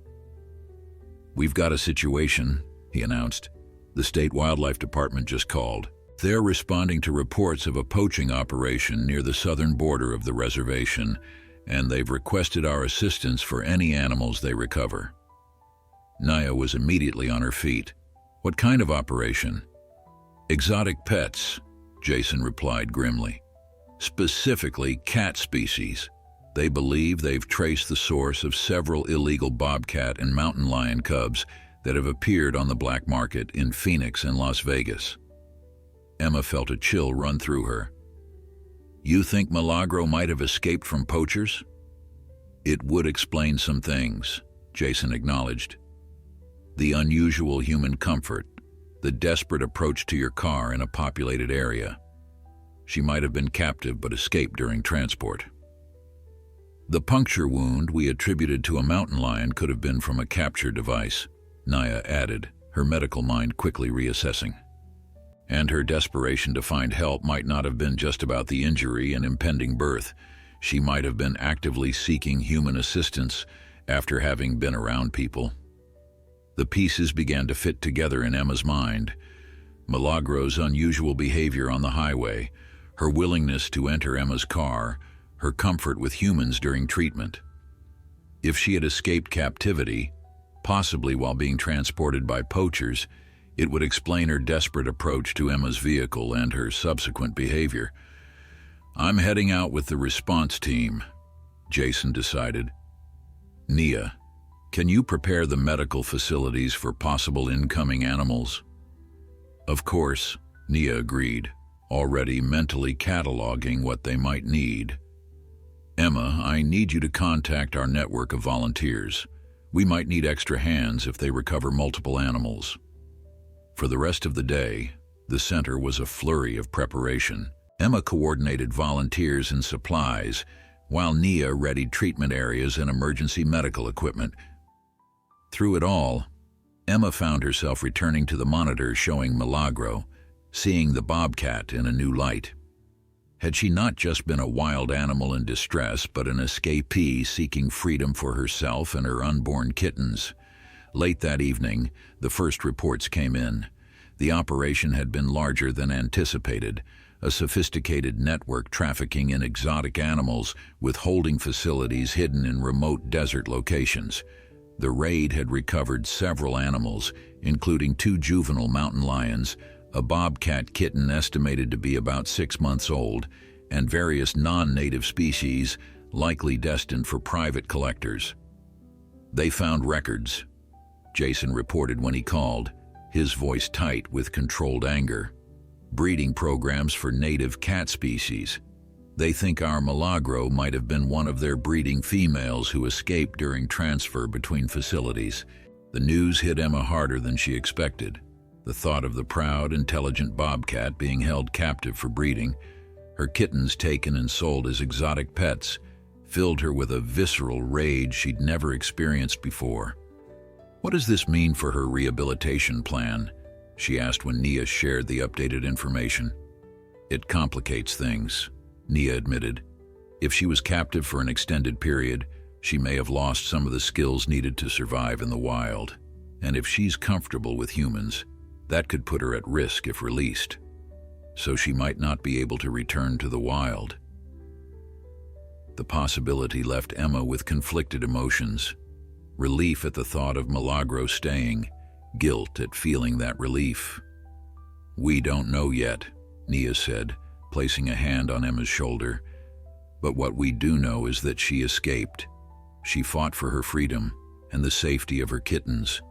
"We've got a situation," he announced. "The State Wildlife Department just called. They're responding to reports of a poaching operation near the southern border of the reservation, and they've requested our assistance for any animals they recover." Nia was immediately on her feet. "What kind of operation?" "Exotic pets," Jason replied grimly. "Specifically cat species. They believe they've traced the source of several illegal bobcat and mountain lion cubs that have appeared on the black market in Phoenix and Las Vegas." Emma felt a chill run through her. "You think Milagro might have escaped from poachers?" "It would explain some things," Jason acknowledged. "The unusual human comfort, the desperate approach to your car in a populated area. She might have been captive but escaped during transport. The puncture wound we attributed to a mountain lion could have been from a capture device," Nia added, her medical mind quickly reassessing. "And her desperation to find help might not have been just about the injury and impending birth. She might have been actively seeking human assistance after having been around people." The pieces began to fit together in Emma's mind. Milagro's unusual behavior on the highway, her willingness to enter Emma's car, her comfort with humans during treatment. If she had escaped captivity, possibly while being transported by poachers, it would explain her desperate approach to Emma's vehicle and her subsequent behavior. "I'm heading out with the response team," Jason decided. "Nia, can you prepare the medical facilities for possible incoming animals?" "Of course," Nia agreed, already mentally cataloging what they might need. "Emma, I need you to contact our network of volunteers. We might need extra hands if they recover multiple animals." For the rest of the day, the center was a flurry of preparation. Emma coordinated volunteers and supplies, while Nia readied treatment areas and emergency medical equipment. Through it all, Emma found herself returning to the monitor showing Milagro, seeing the bobcat in a new light. Had she not just been a wild animal in distress, but an escapee seeking freedom for herself and her unborn kittens? Late that evening, the first reports came in. The operation had been larger than anticipated, a sophisticated network trafficking in exotic animals with holding facilities hidden in remote desert locations. The raid had recovered several animals, including 2 juvenile mountain lions, a bobcat kitten estimated to be about 6 months old, and various non-native species, likely destined for private collectors. "They found records," Jason reported when he called, his voice tight with controlled anger. "Breeding programs for native cat species. They think our Milagro might have been one of their breeding females who escaped during transfer between facilities." The news hit Emma harder than she expected. The thought of the proud, intelligent bobcat being held captive for breeding, Her kittens taken and sold as exotic pets filled her with a visceral rage she'd never experienced before. "What does this mean for her rehabilitation plan?" she asked when Nia shared the updated information. "It complicates things," Nia admitted. "If she was captive for an extended period, she may have lost some of the skills needed to survive in the wild. And if she's comfortable with humans, that could put her at risk if released. So she might not be able to return to the wild." The possibility left Emma with conflicted emotions. Relief at the thought of Milagro staying, guilt at feeling that relief. "We don't know yet," Nia said, placing a hand on Emma's shoulder. "But what we do know is that she escaped. She fought for her freedom and the safety of her kittens.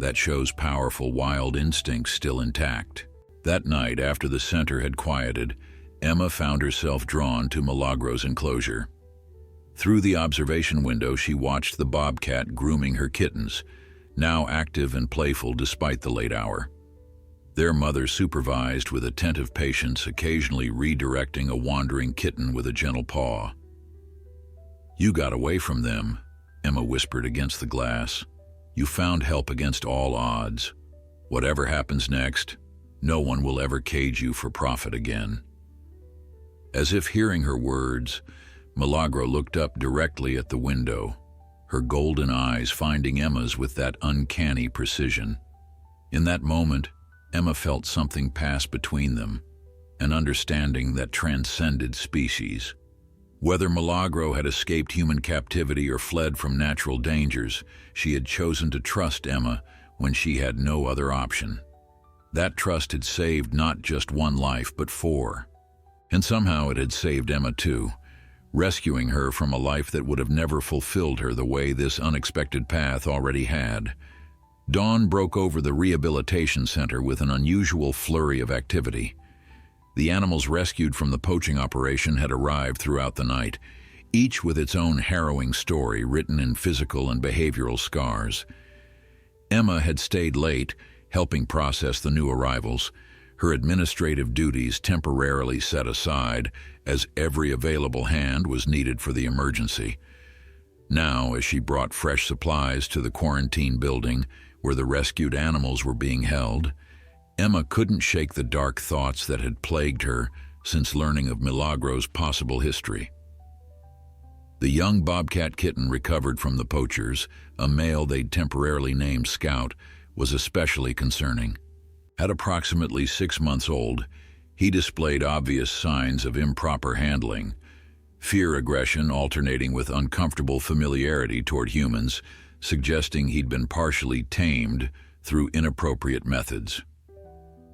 That shows powerful wild instincts still intact." That night, after the center had quieted, Emma found herself drawn to Milagro's enclosure. Through the observation window, she watched the bobcat grooming her kittens, now active and playful despite the late hour. Their mother supervised with attentive patience, occasionally redirecting a wandering kitten with a gentle paw. "You got away from them," Emma whispered against the glass. "You found help against all odds. Whatever happens next, no one will ever cage you for profit again." As if hearing her words, Milagro looked up directly at the window, her golden eyes finding Emma's with that uncanny precision. In that moment, Emma felt something pass between them, an understanding that transcended species. Whether Milagro had escaped human captivity or fled from natural dangers, she had chosen to trust Emma when she had no other option. That trust had saved not just one life, but 4. And somehow it had saved Emma too, rescuing her from a life that would have never fulfilled her the way this unexpected path already had. Dawn broke over the rehabilitation center with an unusual flurry of activity. The animals rescued from the poaching operation had arrived throughout the night, each with its own harrowing story written in physical and behavioral scars. Emma had stayed late, helping process the new arrivals, her administrative duties temporarily set aside as every available hand was needed for the emergency. Now, as she brought fresh supplies to the quarantine building where the rescued animals were being held, Emma couldn't shake the dark thoughts that had plagued her since learning of Milagro's possible history. The young bobcat kitten recovered from the poachers, a male they'd temporarily named Scout, was especially concerning. At approximately 6 months old, he displayed obvious signs of improper handling, fear aggression alternating with uncomfortable familiarity toward humans, suggesting he'd been partially tamed through inappropriate methods.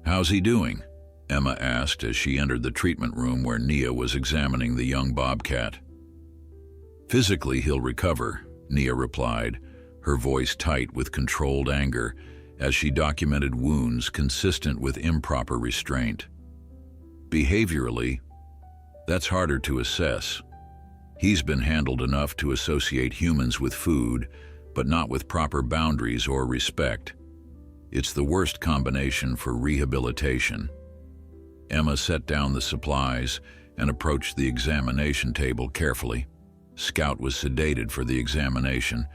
"How's he doing?" Emma asked as she entered the treatment room where Nia was examining the young bobcat. "Physically, he'll recover," Nia replied, her voice tight with controlled anger, as she documented wounds consistent with improper restraint. "Behaviorally, that's harder to assess. He's been handled enough to associate humans with food, but not with proper boundaries or respect. It's the worst combination for rehabilitation." Emma set down the supplies and approached the examination table carefully. Scout was sedated for the examination,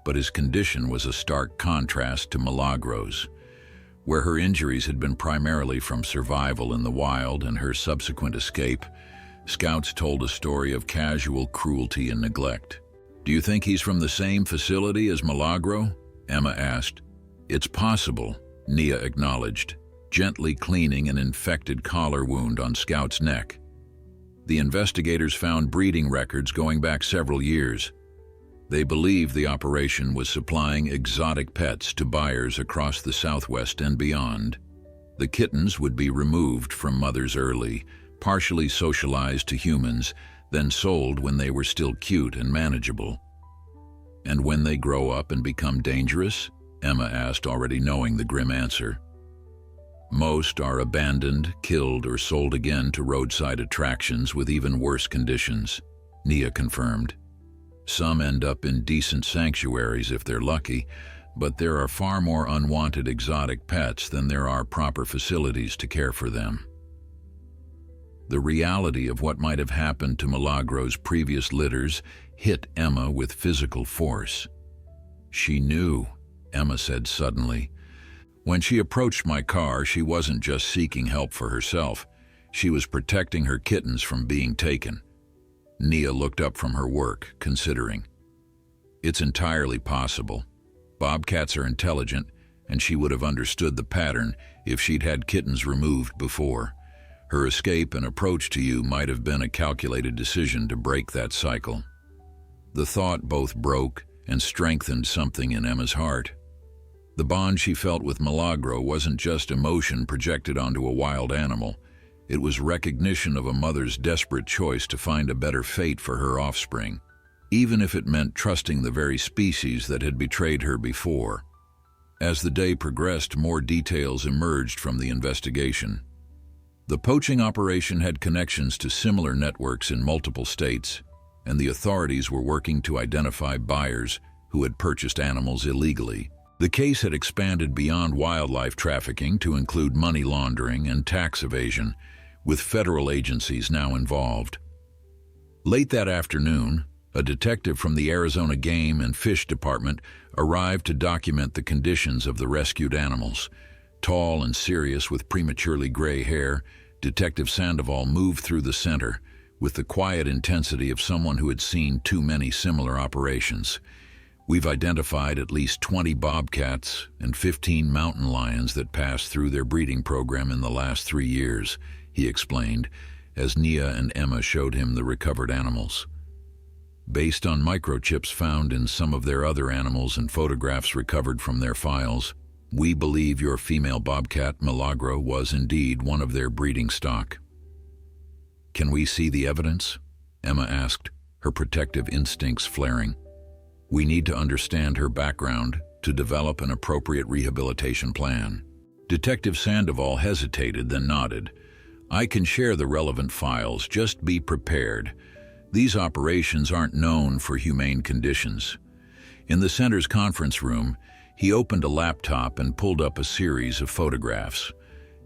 but his condition was a stark contrast to Milagro's. Where her injuries had been primarily from survival in the wild and her subsequent escape, Scout's told a story of casual cruelty and neglect. "Do you think he's from the same facility as Milagro?" Emma asked. "It's possible," Nia acknowledged, gently cleaning an infected collar wound on Scout's neck. The investigators found breeding records going back several years. They believe the operation was supplying exotic pets to buyers across the Southwest and beyond. The kittens would be removed from mothers early, partially socialized to humans, then sold when they were still cute and manageable. "And when they grow up and become dangerous?" Emma asked, already knowing the grim answer. "Most are abandoned, killed, or sold again to roadside attractions with even worse conditions," Nia confirmed. "Some end up in decent sanctuaries if they're lucky, but there are far more unwanted exotic pets than there are proper facilities to care for them." The reality of what might have happened to Milagro's previous litters hit Emma with physical force. "She knew," Emma said suddenly. "When she approached my car, she wasn't just seeking help for herself. She was protecting her kittens from being taken." Nia looked up from her work, considering. "It's entirely possible. Bobcats are intelligent, and she would have understood the pattern if she'd had kittens removed before. Her escape and approach to you might have been a calculated decision to break that cycle." The thought both broke and strengthened something in Emma's heart. The bond she felt with Milagro wasn't just emotion projected onto a wild animal. It was recognition of a mother's desperate choice to find a better fate for her offspring, even if it meant trusting the very species that had betrayed her before. As the day progressed, more details emerged from the investigation. The poaching operation had connections to similar networks in multiple states, and the authorities were working to identify buyers who had purchased animals illegally. The case had expanded beyond wildlife trafficking to include money laundering and tax evasion, with federal agencies now involved. Late that afternoon, a detective from the Arizona Game and Fish Department arrived to document the conditions of the rescued animals. Tall and serious with prematurely gray hair, Detective Sandoval moved through the center with the quiet intensity of someone who had seen too many similar operations. "We've identified at least 20 bobcats and 15 mountain lions that passed through their breeding program in the last 3 years, he explained, as Nia and Emma showed him the recovered animals. "Based on microchips found in some of their other animals and photographs recovered from their files, we believe your female bobcat, Milagro, was indeed one of their breeding stock." "Can we see the evidence?" Emma asked, her protective instincts flaring. "We need to understand her background to develop an appropriate rehabilitation plan." Detective Sandoval hesitated, then nodded. "I can share the relevant files, just be prepared. These operations aren't known for humane conditions." In the center's conference room, he opened a laptop and pulled up a series of photographs.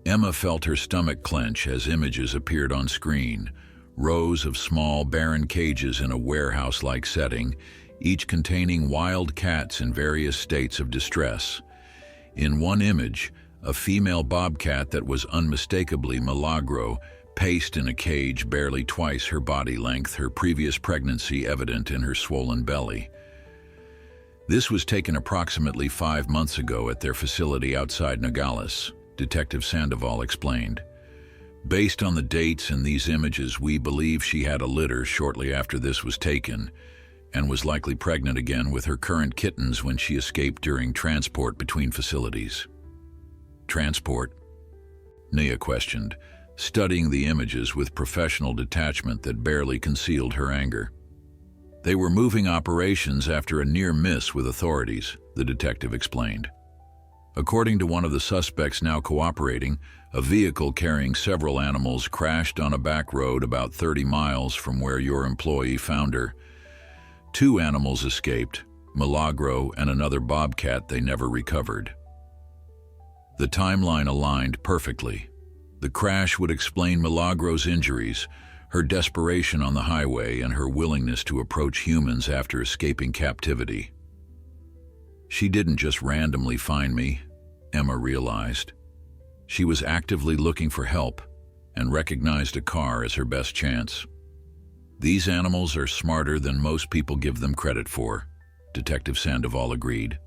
Emma felt her stomach clench as images appeared on screen. Rows of small, barren cages in a warehouse-like setting, each containing wild cats in various states of distress. In one image, a female bobcat that was unmistakably Milagro paced in a cage barely twice her body length, her previous pregnancy evident in her swollen belly. This was taken approximately 5 months ago at their facility outside Nogales, Detective Sandoval explained. "Based on the dates in these images, we believe she had a litter shortly after this was taken, and was likely pregnant again with her current kittens when she escaped during transport between facilities." "Transport?" Nia questioned, studying the images with professional detachment that barely concealed her anger. "They were moving operations after a near miss with authorities," the detective explained. "According to one of the suspects now cooperating, a vehicle carrying several animals crashed on a back road about 30 miles from where your employee found her. 2 animals escaped, Milagro and another bobcat they never recovered." The timeline aligned perfectly. The crash would explain Milagro's injuries, her desperation on the highway, and her willingness to approach humans after escaping captivity. "She didn't just randomly find me," Emma realized. She was actively looking for help and recognized a car as her best chance. "These animals are smarter than most people give them credit for," Detective Sandoval agreed.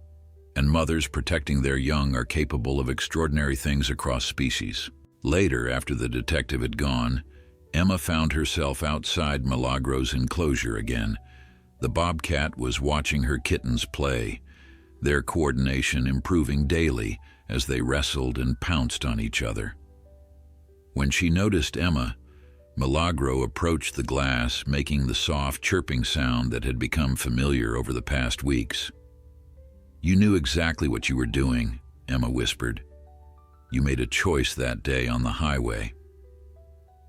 "And mothers protecting their young are capable of extraordinary things across species." Later, after the detective had gone, Emma found herself outside Milagro's enclosure again. The bobcat was watching her kittens play, their coordination improving daily as they wrestled and pounced on each other. When she noticed Emma, Milagro approached the glass, making the soft chirping sound that had become familiar over the past weeks. "You knew exactly what you were doing," Emma whispered. "You made a choice that day on the highway."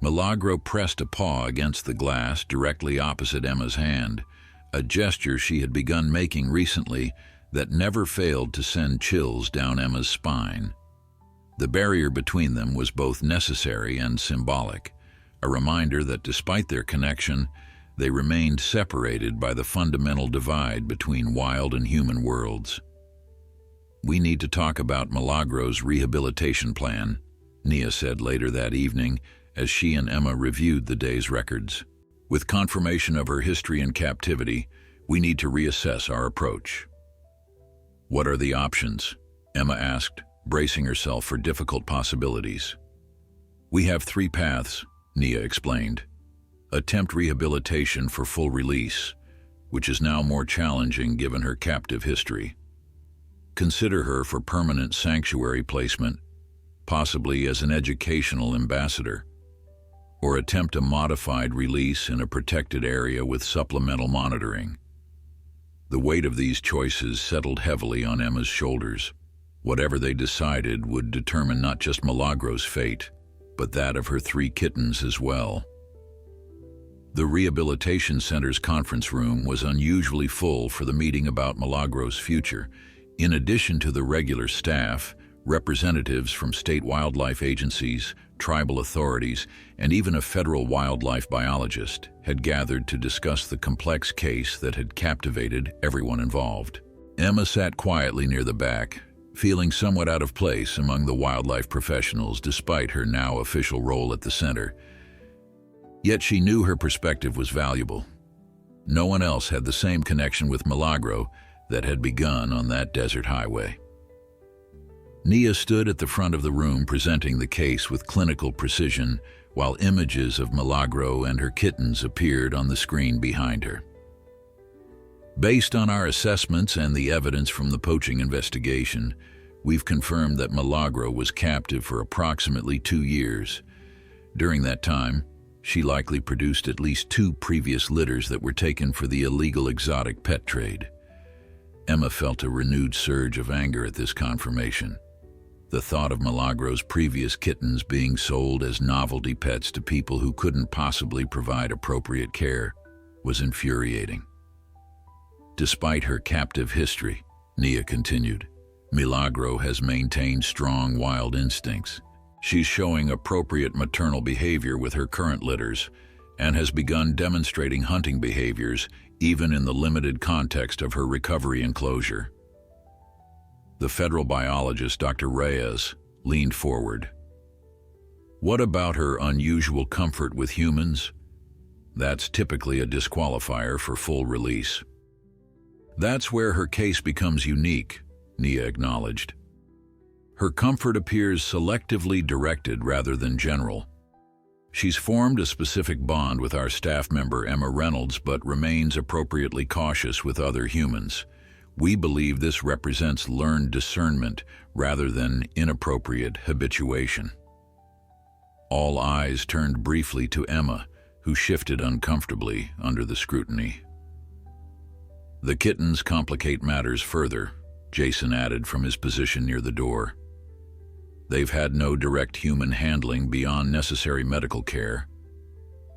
Milagro pressed a paw against the glass directly opposite Emma's hand, a gesture she had begun making recently that never failed to send chills down Emma's spine. The barrier between them was both necessary and symbolic. a reminder that despite their connection, they remained separated by the fundamental divide between wild and human worlds. "We need to talk about Milagro's rehabilitation plan," Nia said later that evening as she and Emma reviewed the day's records. "With confirmation of her history in captivity, we need to reassess our approach." "What are the options?" Emma asked, bracing herself for difficult possibilities. "We have 3 paths," Nia explained. "Attempt rehabilitation for full release, which is now more challenging given her captive history. Consider her for permanent sanctuary placement, possibly as an educational ambassador, or attempt a modified release in a protected area with supplemental monitoring." The weight of these choices settled heavily on Emma's shoulders. Whatever they decided would determine not just Milagro's fate, but that of her 3 kittens as well. The Rehabilitation Center's conference room was unusually full for the meeting about Milagro's future. In addition to the regular staff, representatives from state wildlife agencies, tribal authorities, and even a federal wildlife biologist had gathered to discuss the complex case that had captivated everyone involved. Emma sat quietly near the back, feeling somewhat out of place among the wildlife professionals despite her now official role at the center. Yet she knew her perspective was valuable. No one else had the same connection with Milagro that had begun on that desert highway. Nia stood at the front of the room presenting the case with clinical precision, while images of Milagro and her kittens appeared on the screen behind her. "Based on our assessments and the evidence from the poaching investigation, we've confirmed that Milagro was captive for approximately 2 years. During that time, she likely produced at least 2 previous litters that were taken for the illegal exotic pet trade." Emma felt a renewed surge of anger at this confirmation. The thought of Milagro's previous kittens being sold as novelty pets to people who couldn't possibly provide appropriate care was infuriating. "Despite her captive history," Nia continued, "Milagro has maintained strong wild instincts. She's showing appropriate maternal behavior with her current litters and has begun demonstrating hunting behaviors even in the limited context of her recovery enclosure." The federal biologist, Dr. Reyes, leaned forward. "What about her unusual comfort with humans? That's typically a disqualifier for full release." "That's where her case becomes unique," Nia acknowledged. "Her comfort appears selectively directed rather than general. She's formed a specific bond with our staff member Emma Reynolds but remains appropriately cautious with other humans. We believe this represents learned discernment rather than inappropriate habituation." All eyes turned briefly to Emma, who shifted uncomfortably under the scrutiny. "The kittens complicate matters further," Jason added from his position near the door. "They've had no direct human handling beyond necessary medical care,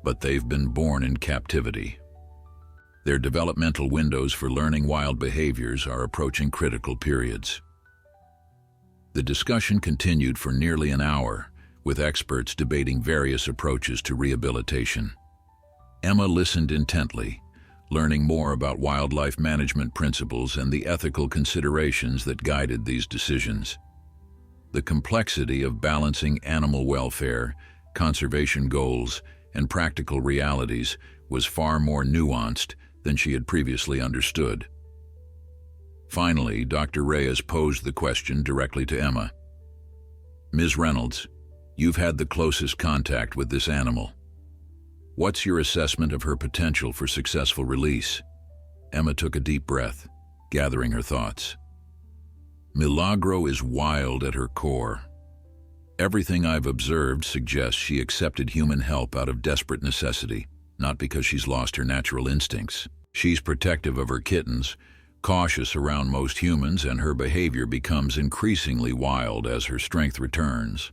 but they've been born in captivity. Their developmental windows for learning wild behaviors are approaching critical periods." The discussion continued for nearly an hour, with experts debating various approaches to rehabilitation. Emma listened intently, learning more about wildlife management principles and the ethical considerations that guided these decisions. The complexity of balancing animal welfare, conservation goals, and practical realities was far more nuanced than she had previously understood. Finally, Dr. Reyes posed the question directly to Emma. "Ms. Reynolds, you've had the closest contact with this animal. What's your assessment of her potential for successful release?" Emma took a deep breath, gathering her thoughts. "Milagro is wild at her core. Everything I've observed suggests she accepted human help out of desperate necessity, not because she's lost her natural instincts. She's protective of her kittens, cautious around most humans, and her behavior becomes increasingly wild as her strength returns."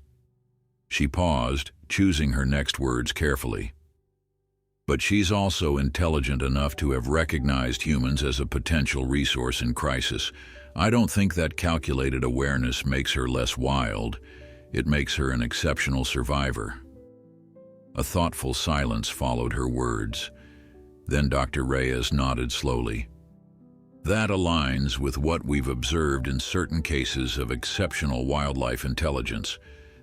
She paused, choosing her next words carefully. "But she's also intelligent enough to have recognized humans as a potential resource in crisis. I don't think that calculated awareness makes her less wild. It makes her an exceptional survivor." A thoughtful silence followed her words. Then Dr. Reyes nodded slowly. That aligns with what we've observed in certain cases of exceptional wildlife intelligence.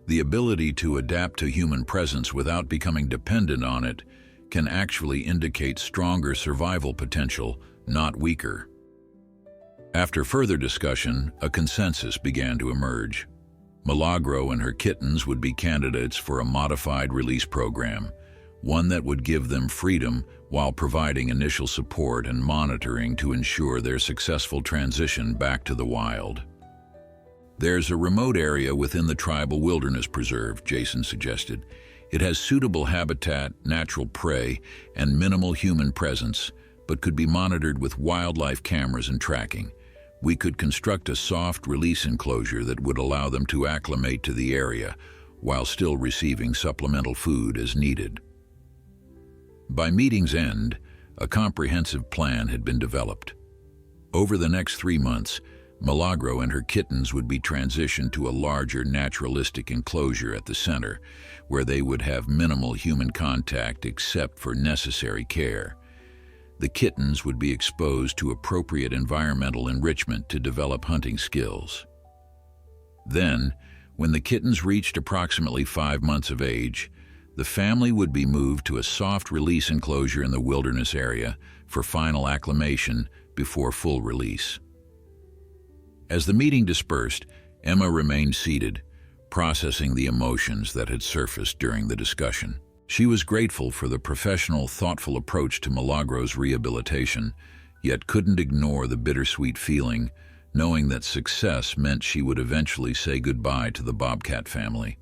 The ability to adapt to human presence without becoming dependent on it can actually indicate stronger survival potential, not weaker. After further discussion, a consensus began to emerge. Milagro and her kittens would be candidates for a modified release program, one that would give them freedom while providing initial support and monitoring to ensure their successful transition back to the wild. There's a remote area within the tribal wilderness preserve, Jason suggested. It has suitable habitat, natural prey, and minimal human presence, but could be monitored with wildlife cameras and tracking. We could construct a soft release enclosure that would allow them to acclimate to the area while still receiving supplemental food as needed. By meeting's end, a comprehensive plan had been developed. Over the next 3 months, Milagro and her kittens would be transitioned to a larger naturalistic enclosure at the center, where they would have minimal human contact except for necessary care. The kittens would be exposed to appropriate environmental enrichment to develop hunting skills. Then, when the kittens reached approximately 5 months of age, the family would be moved to a soft release enclosure in the wilderness area for final acclimation before full release. As the meeting dispersed, Emma remained seated, processing the emotions that had surfaced during the discussion. She was grateful for the professional, thoughtful approach to Milagro's rehabilitation, yet couldn't ignore the bittersweet feeling, knowing that success meant she would eventually say goodbye to the BOBCAT family.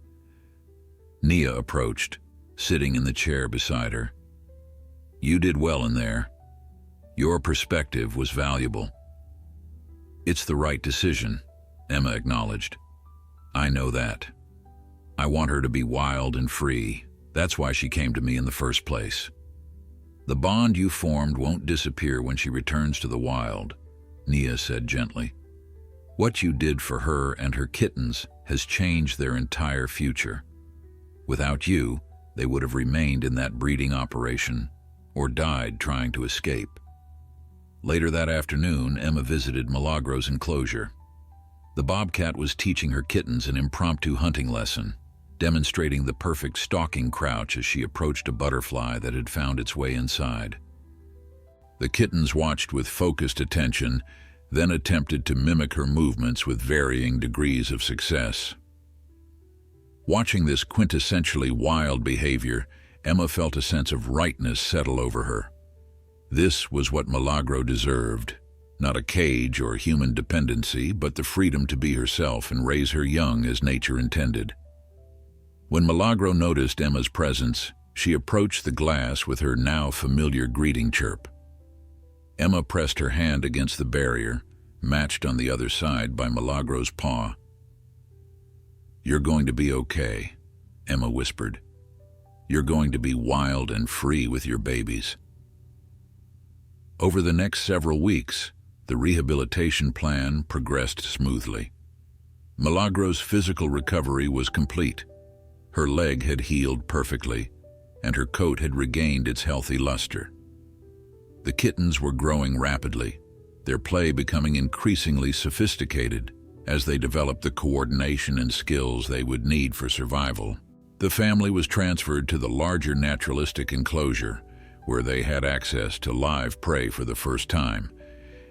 Nia approached, sitting in the chair beside her. "You did well in there. Your perspective was valuable." "It's the right decision," Emma acknowledged. "I know that. I want her to be wild and free. That's why she came to me in the first place. The bond you formed won't disappear when she returns to the wild," Nia said gently. "What you did for her and her kittens has changed their entire future. Without you, they would have remained in that breeding operation or died trying to escape." Later that afternoon, Emma visited Milagro's enclosure. The bobcat was teaching her kittens an impromptu hunting lesson, demonstrating the perfect stalking crouch as she approached a butterfly that had found its way inside. The kittens watched with focused attention, then attempted to mimic her movements with varying degrees of success. Watching this quintessentially wild behavior, Emma felt a sense of rightness settle over her. This was what Milagro deserved, not a cage or human dependency, but the freedom to be herself and raise her young as nature intended. When Milagro noticed Emma's presence, she approached the glass with her now familiar greeting chirp. Emma pressed her hand against the barrier, matched on the other side by Milagro's paw. "You're going to be okay," Emma whispered. "You're going to be wild and free with your babies." Over the next several weeks, the rehabilitation plan progressed smoothly. Milagro's physical recovery was complete. Her leg had healed perfectly, and her coat had regained its healthy luster. The kittens were growing rapidly, their play becoming increasingly sophisticated as they developed the coordination and skills they would need for survival. The family was transferred to the larger naturalistic enclosure, where they had access to live prey for the first time.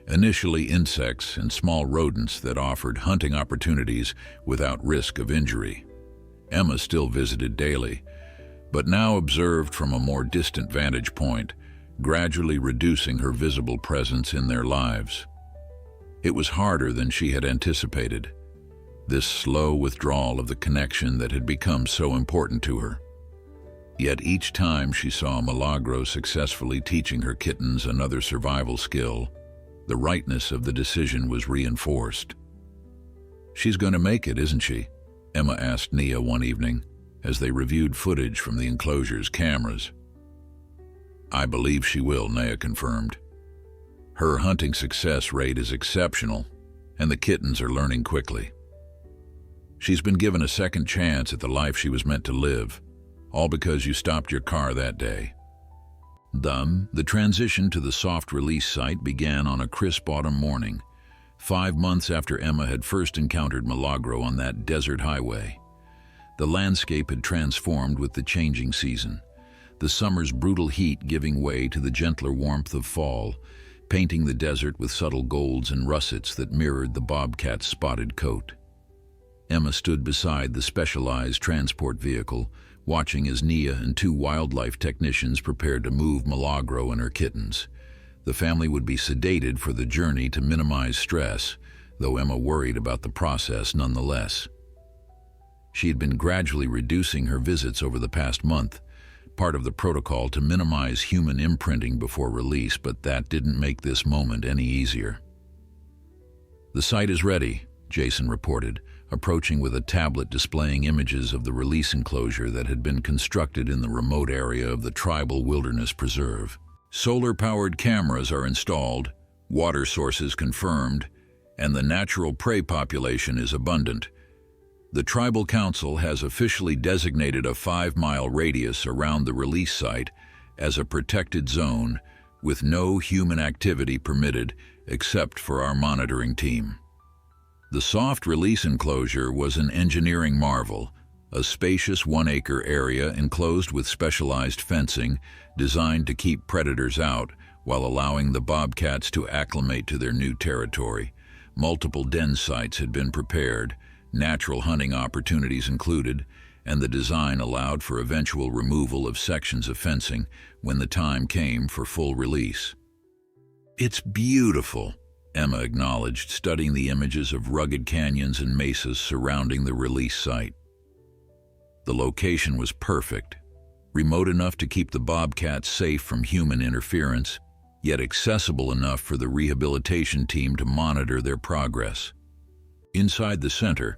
Initially insects and small rodents that offered hunting opportunities without risk of injury. Emma still visited daily, but now observed from a more distant vantage point, gradually reducing her visible presence in their lives. It was harder than she had anticipated, this slow withdrawal of the connection that had become so important to her. Yet each time she saw Milagro successfully teaching her kittens another survival skill, the rightness of the decision was reinforced. "She's going to make it, isn't she?" Emma asked Nia one evening, as they reviewed footage from the enclosure's cameras. "I believe she will," Nia confirmed. "Her hunting success rate is exceptional, and the kittens are learning quickly. She's been given a second chance at the life she was meant to live, all because you stopped your car that day. The transition to the soft release site began on a crisp autumn morning, 5 months after Emma had first encountered Milagro on that desert highway. The landscape had transformed with the changing season, the summer's brutal heat giving way to the gentler warmth of fall, painting the desert with subtle golds and russets that mirrored the bobcat's spotted coat. Emma stood beside the specialized transport vehicle, watching as Nia and 2 wildlife technicians prepared to move Milagro and her kittens. The family would be sedated for the journey to minimize stress, though Emma worried about the process nonetheless. She had been gradually reducing her visits over the past month, part of the protocol to minimize human imprinting before release, but that didn't make this moment any easier. "The site is ready," Jason reported, approaching with a tablet displaying images of the release enclosure that had been constructed in the remote area of the tribal wilderness preserve. "Solar-powered cameras are installed, water sources confirmed, and the natural prey population is abundant. The Tribal Council has officially designated a 5-mile radius around the release site as a protected zone with no human activity permitted except for our monitoring team." The soft release enclosure was an engineering marvel, a spacious 1-acre area enclosed with specialized fencing designed to keep predators out while allowing the bobcats to acclimate to their new territory. Multiple den sites had been prepared, natural hunting opportunities included, and the design allowed for eventual removal of sections of fencing when the time came for full release. "It's beautiful," Emma acknowledged, studying the images of rugged canyons and mesas surrounding the release site. The location was perfect, remote enough to keep the bobcats safe from human interference, yet accessible enough for the rehabilitation team to monitor their progress. Inside the center,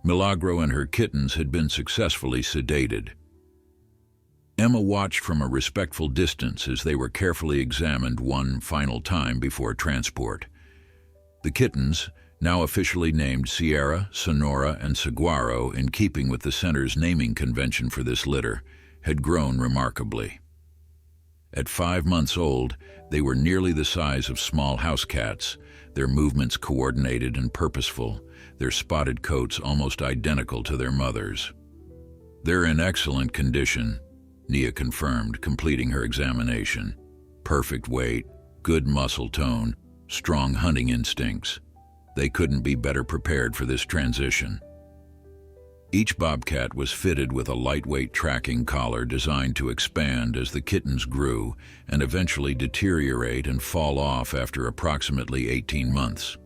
Milagro and her kittens had been successfully sedated. Emma watched from a respectful distance as they were carefully examined one final time before transport. The kittens, now officially named Sierra, Sonora, and Saguaro in keeping with the center's naming convention for this litter, had grown remarkably. At 5 months old, they were nearly the size of small house cats, their movements coordinated and purposeful, their spotted coats almost identical to their mother's. "They're in excellent condition," Nia confirmed, completing her examination. "Perfect weight, good muscle tone, strong hunting instincts. They couldn't be better prepared for this transition." Each bobcat was fitted with a lightweight tracking collar designed to expand as the kittens grew and eventually deteriorate and fall off after approximately 18 months.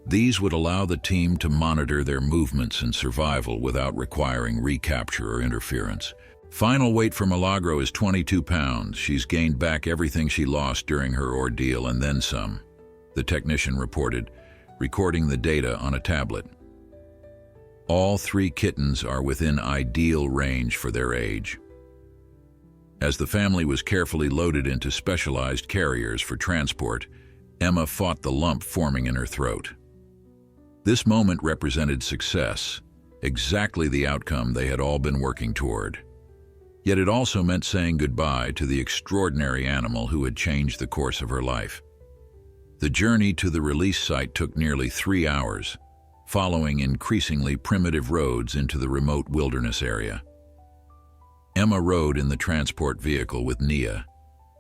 These would allow the team to monitor their movements and survival without requiring recapture or interference. "Final weight for Milagro is 22 pounds. She's gained back everything she lost during her ordeal and then some," the technician reported, recording the data on a tablet. All 3 kittens are within ideal range for their age. As the family was carefully loaded into specialized carriers for transport, Emma fought the lump forming in her throat. This moment represented success, exactly the outcome they had all been working toward. Yet it also meant saying goodbye to the extraordinary animal who had changed the course of her life. The journey to the release site took nearly 3 hours, following increasingly primitive roads into the remote wilderness area. Emma rode in the transport vehicle with Nia,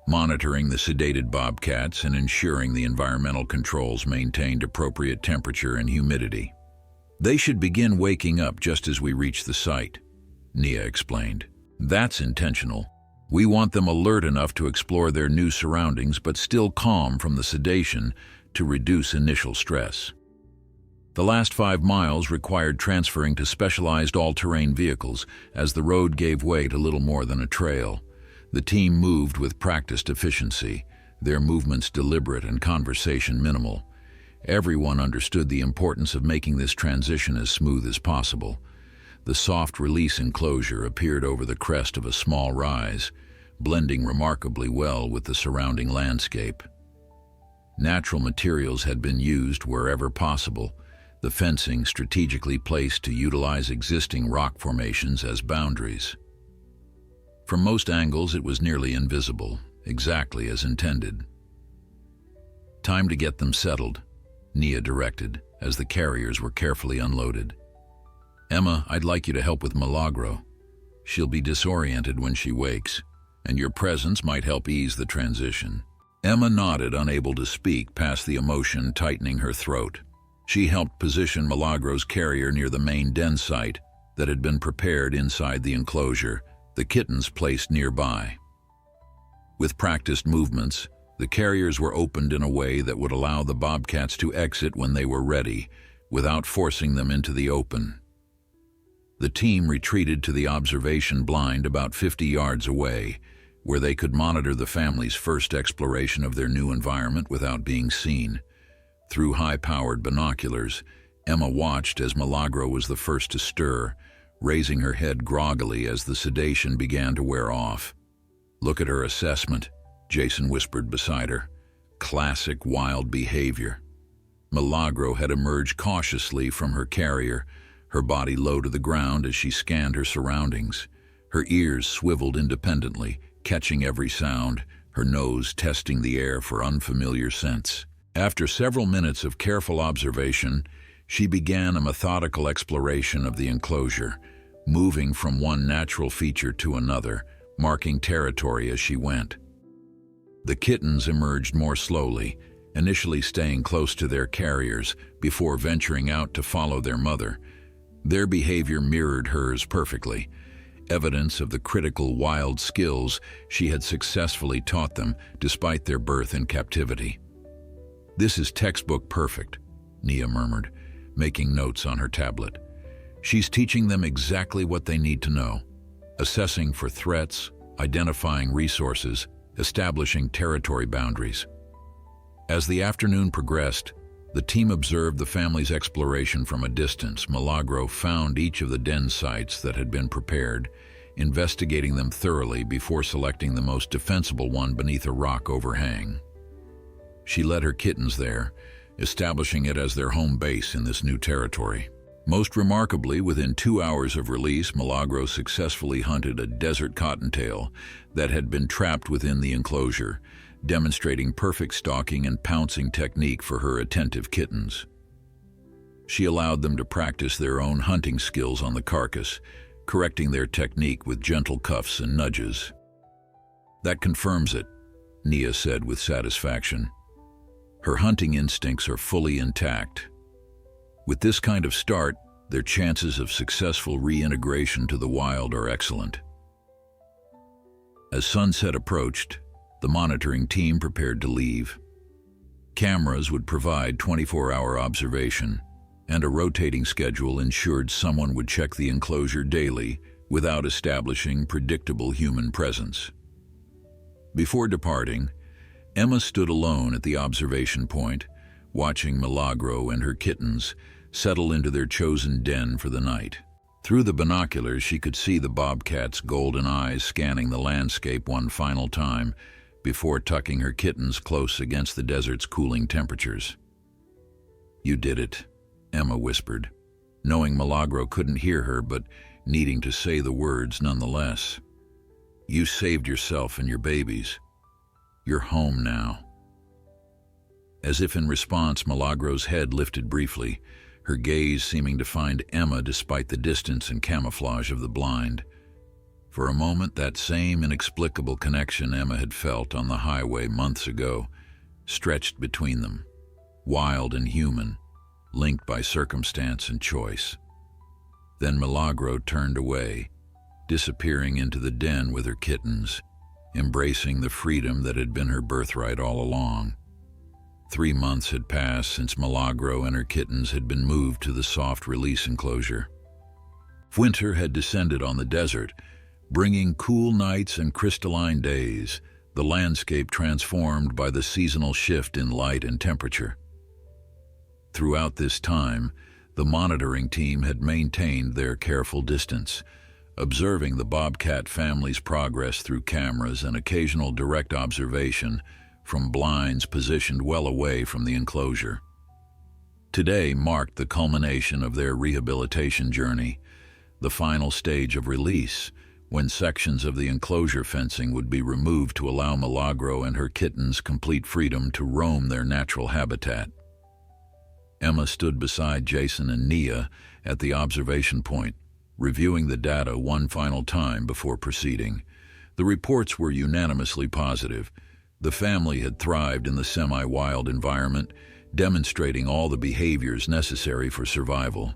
monitoring the sedated bobcats and ensuring the environmental controls maintained appropriate temperature and humidity. "They should begin waking up just as we reach the site," Nia explained. "That's intentional. We want them alert enough to explore their new surroundings but still calm from the sedation to reduce initial stress." The last 5 miles required transferring to specialized all-terrain vehicles as the road gave way to little more than a trail. The team moved with practiced efficiency, their movements deliberate and conversation minimal. Everyone understood the importance of making this transition as smooth as possible. The soft release enclosure appeared over the crest of a small rise, blending remarkably well with the surrounding landscape. Natural materials had been used wherever possible, the fencing strategically placed to utilize existing rock formations as boundaries. From most angles, it was nearly invisible, exactly as intended. "Time to get them settled," Nia directed, as the carriers were carefully unloaded. "Emma, I'd like you to help with Milagro. She'll be disoriented when she wakes, and your presence might help ease the transition." Emma nodded, unable to speak past the emotion tightening her throat. She helped position Milagro's carrier near the main den site that had been prepared inside the enclosure, the kittens placed nearby. With practiced movements, the carriers were opened in a way that would allow the bobcats to exit when they were ready, without forcing them into the open. The team retreated to the observation blind about 50 yards away, where they could monitor the family's first exploration of their new environment without being seen. Through high-powered binoculars, Emma watched as Milagro was the first to stir, raising her head groggily as the sedation began to wear off. "Look at her assessment," Jason whispered beside her. "Classic wild behavior." Milagro had emerged cautiously from her carrier, her body low to the ground as she scanned her surroundings. Her ears swiveled independently, catching every sound, her nose testing the air for unfamiliar scents. After several minutes of careful observation, she began a methodical exploration of the enclosure, moving from one natural feature to another, marking territory as she went. The kittens emerged more slowly, initially staying close to their carriers before venturing out to follow their mother. Their behavior mirrored hers perfectly, evidence of the critical wild skills she had successfully taught them despite their birth in captivity. "This is textbook perfect," Nia murmured, making notes on her tablet. "She's teaching them exactly what they need to know, assessing for threats, identifying resources, establishing territory boundaries." As the afternoon progressed, the team observed the family's exploration from a distance. Milagro found each of the den sites that had been prepared, investigating them thoroughly before selecting the most defensible one beneath a rock overhang. She led her kittens there, establishing it as their home base in this new territory. Most remarkably, within 2 hours of release, Milagro successfully hunted a desert cottontail that had been trapped within the enclosure, demonstrating perfect stalking and pouncing technique for her attentive kittens. She allowed them to practice their own hunting skills on the carcass, correcting their technique with gentle cuffs and nudges. "That confirms it," Nia said with satisfaction. "Her hunting instincts are fully intact. With this kind of start, their chances of successful reintegration to the wild are excellent." As sunset approached, the monitoring team prepared to leave. Cameras would provide 24-hour observation, and a rotating schedule ensured someone would check the enclosure daily without establishing predictable human presence. Before departing, Emma stood alone at the observation point, watching Milagro and her kittens settle into their chosen den for the night. Through the binoculars, she could see the bobcat's golden eyes scanning the landscape one final time before tucking her kittens close against the desert's cooling temperatures. "You did it," Emma whispered, knowing Milagro couldn't hear her but needing to say the words nonetheless. "You saved yourself and your babies. You're home now." As if in response, Milagro's head lifted briefly, her gaze seeming to find Emma despite the distance and camouflage of the blind. For a moment, that same inexplicable connection Emma had felt on the highway months ago stretched between them, wild and human, linked by circumstance and choice. Then Milagro turned away, disappearing into the den with her kittens, embracing the freedom that had been her birthright all along. 3 months had passed since Milagro and her kittens had been moved to the soft release enclosure. Winter had descended on the desert, bringing cool nights and crystalline days, the landscape transformed by the seasonal shift in light and temperature. Throughout this time, the monitoring team had maintained their careful distance, observing the bobcat family's progress through cameras and occasional direct observation from blinds positioned well away from the enclosure. Today marked the culmination of their rehabilitation journey, the final stage of release, when sections of the enclosure fencing would be removed to allow Milagro and her kittens complete freedom to roam their natural habitat. Emma stood beside Jason and Nia at the observation point, reviewing the data one final time before proceeding. The reports were unanimously positive. The family had thrived in the semi-wild environment, demonstrating all the behaviors necessary for survival.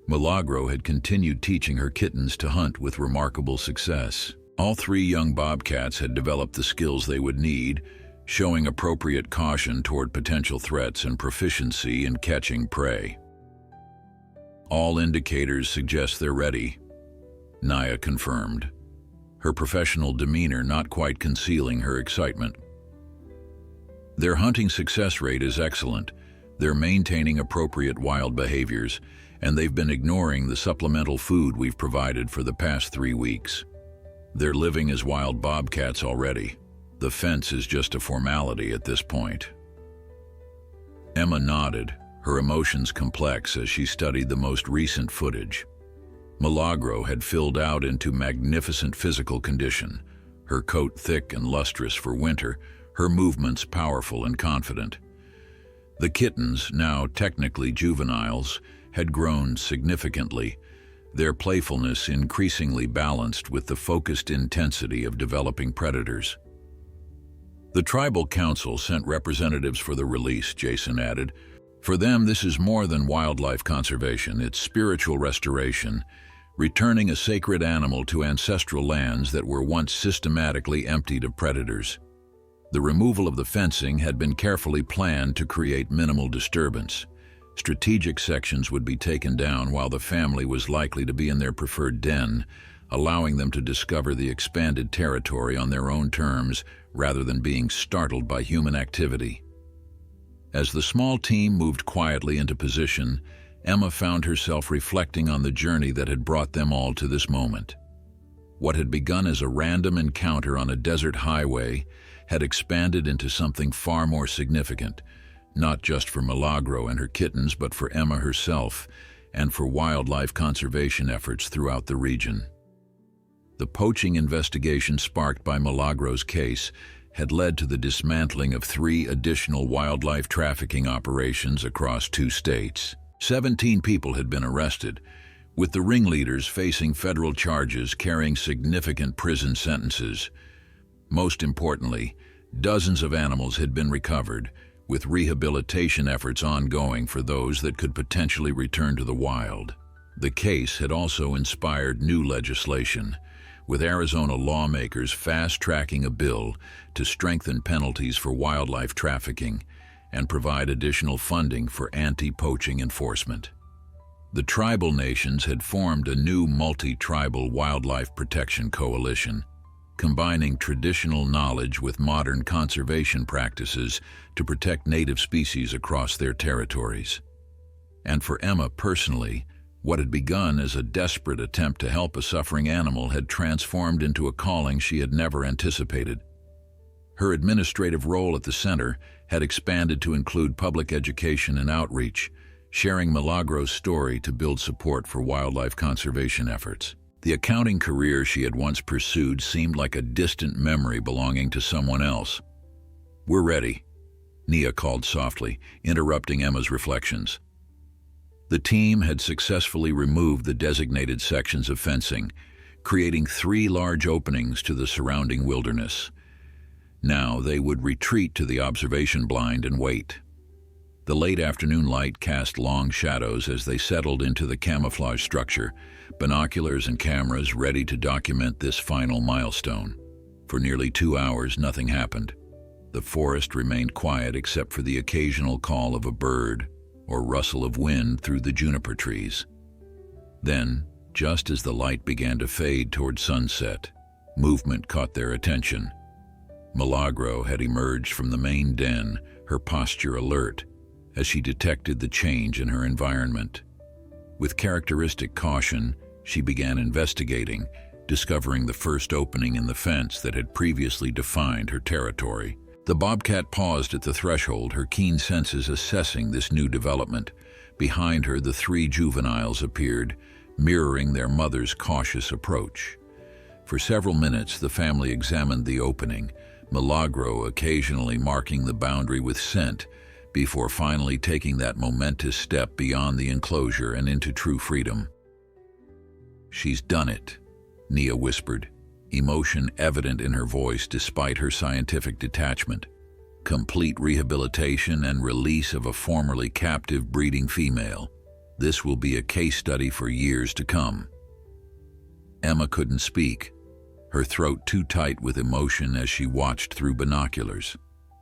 Milagro had continued teaching her kittens to hunt with remarkable success. All three young bobcats had developed the skills they would need, showing appropriate caution toward potential threats and proficiency in catching prey. All indicators suggest they're ready, Nia confirmed, her professional demeanor not quite concealing her excitement. Their hunting success rate is excellent. They're maintaining appropriate wild behaviors, and they've been ignoring the supplemental food we've provided for the past 3 weeks. They're living as wild bobcats already. The fence is just a formality at this point. Emma nodded, her emotions complex as she studied the most recent footage. Milagro had filled out into magnificent physical condition, her coat thick and lustrous for winter, her movements powerful and confident. The kittens, now technically juveniles, had grown significantly, their playfulness increasingly balanced with the focused intensity of developing predators. The tribal council sent representatives for the release, Jason added. For them, this is more than wildlife conservation, it's spiritual restoration, returning a sacred animal to ancestral lands that were once systematically emptied of predators. The removal of the fencing had been carefully planned to create minimal disturbance. Strategic sections would be taken down while the family was likely to be in their preferred den, allowing them to discover the expanded territory on their own terms rather than being startled by human activity. As the small team moved quietly into position, Emma found herself reflecting on the journey that had brought them all to this moment. What had begun as a random encounter on a desert highway had expanded into something far more significant, not just for Milagro and her kittens, but for Emma herself and for wildlife conservation efforts throughout the region. The poaching investigation sparked by Milagro's case had led to the dismantling of 3 additional wildlife trafficking operations across 2 states. 17 people had been arrested, with the ringleaders facing federal charges carrying significant prison sentences. Most importantly, dozens of animals had been recovered, with rehabilitation efforts ongoing for those that could potentially return to the wild. The case had also inspired new legislation, with Arizona lawmakers fast-tracking a bill to strengthen penalties for wildlife trafficking and provide additional funding for anti-poaching enforcement. The tribal nations had formed a new multi-tribal wildlife protection coalition, combining traditional knowledge with modern conservation practices to protect native species across their territories. And for Emma personally, what had begun as a desperate attempt to help a suffering animal had transformed into a calling she had never anticipated. Her administrative role at the center had expanded to include public education and outreach, sharing Milagro's story to build support for wildlife conservation efforts. The accounting career she had once pursued seemed like a distant memory belonging to someone else. "We're ready," Nia called softly, interrupting Emma's reflections. The team had successfully removed the designated sections of fencing, creating 3 large openings to the surrounding wilderness. Now they would retreat to the observation blind and wait. The late afternoon light cast long shadows as they settled into the camouflage structure, binoculars and cameras ready to document this final milestone. For nearly 2 hours, nothing happened. The forest remained quiet except for the occasional call of a bird or rustle of wind through the juniper trees. Then, just as the light began to fade toward sunset, movement caught their attention. Milagro had emerged from the main den, her posture alert, as she detected the change in her environment. With characteristic caution, she began investigating, discovering the first opening in the fence that had previously defined her territory. The bobcat paused at the threshold, her keen senses assessing this new development. Behind her, the 3 juveniles appeared, mirroring their mother's cautious approach. For several minutes, the family examined the opening, Milagro occasionally marking the boundary with scent, before finally taking that momentous step beyond the enclosure and into true freedom. "She's done it," Nia whispered, emotion evident in her voice despite her scientific detachment. "Complete rehabilitation and release of a formerly captive breeding female. This will be a case study for years to come." Emma couldn't speak, her throat too tight with emotion as she watched through binoculars.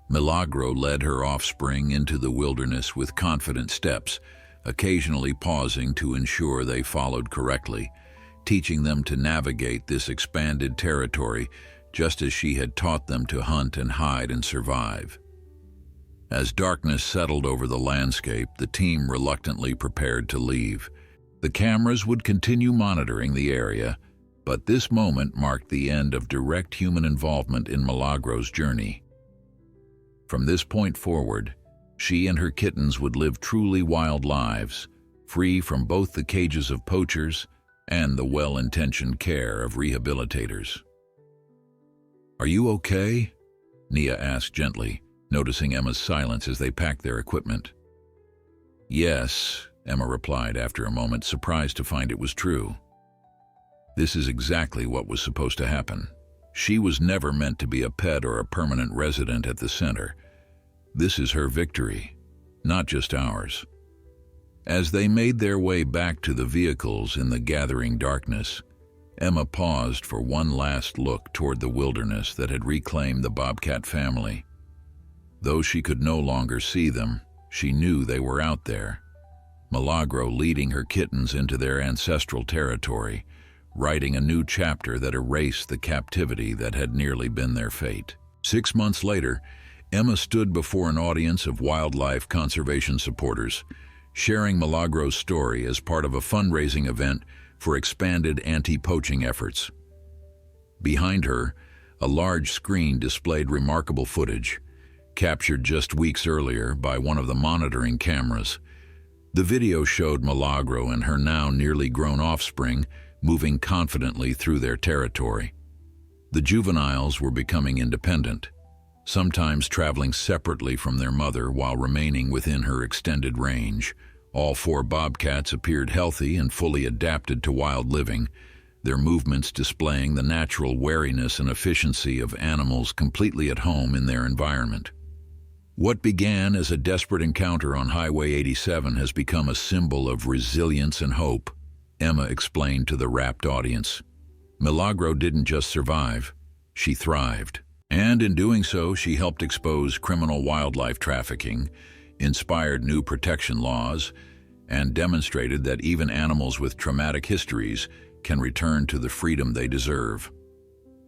Milagro led her offspring into the wilderness with confident steps, occasionally pausing to ensure they followed correctly, teaching them to navigate this expanded territory just as she had taught them to hunt and hide and survive. As darkness settled over the landscape, the team reluctantly prepared to leave. The cameras would continue monitoring the area, but this moment marked the end of direct human involvement in Milagro's journey. From this point forward, she and her kittens would live truly wild lives, free from both the cages of poachers and the well-intentioned care of rehabilitators. "Are you okay?" Nia asked gently, noticing Emma's silence as they packed their equipment. "Yes," Emma replied after a moment, surprised to find it was true. This is exactly what was supposed to happen. She was never meant to be a pet or a permanent resident at the center. This is her victory, not just ours. As they made their way back to the vehicles in the gathering darkness, Emma paused for one last look toward the wilderness that had reclaimed the Bobcat family. Though she could no longer see them, she knew they were out there. Milagro leading her kittens into their ancestral territory, writing a new chapter that erased the captivity that had nearly been their fate. 6 months later, Emma stood before an audience of wildlife conservation supporters, sharing Milagro's story as part of a fundraising event for expanded anti-poaching efforts. Behind her, a large screen displayed remarkable footage, captured just weeks earlier by one of the monitoring cameras. The video showed Milagro and her now nearly grown offspring moving confidently through their territory. The juveniles were becoming independent, sometimes traveling separately from their mother while remaining within her extended range. All 4 bobcats appeared healthy and fully adapted to wild living, their movements displaying the natural wariness and efficiency of animals completely at home in their environment. What began as a desperate encounter on Highway 87 has become a symbol of resilience and hope, Emma explained to the rapt audience. Milagro didn't just survive, she thrived. And in doing so, she helped expose criminal wildlife trafficking, inspired new protection laws, and demonstrated that even animals with traumatic histories can return to the freedom they deserve.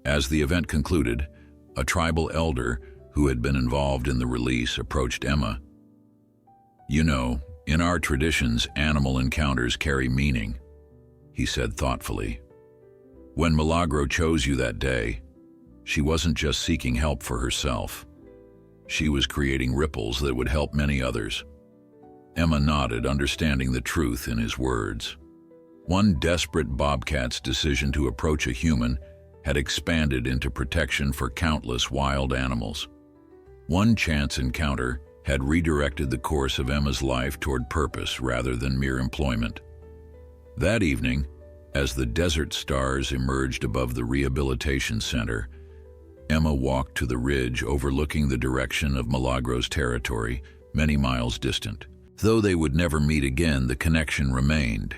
As the event concluded, a tribal elder who had been involved in the release approached Emma. "You know, in our traditions, animal encounters carry meaning," he said thoughtfully. "When Milagro chose you that day, she wasn't just seeking help for herself. She was creating ripples that would help many others." Emma nodded, understanding the truth in his words. One desperate bobcat's decision to approach a human had expanded into protection for countless wild animals. One chance encounter had redirected the course of Emma's life toward purpose rather than mere employment. That evening, as the desert stars emerged above the rehabilitation center, Emma walked to the ridge overlooking the direction of Milagro's territory, many miles distant. Though they would never meet again, the connection remained,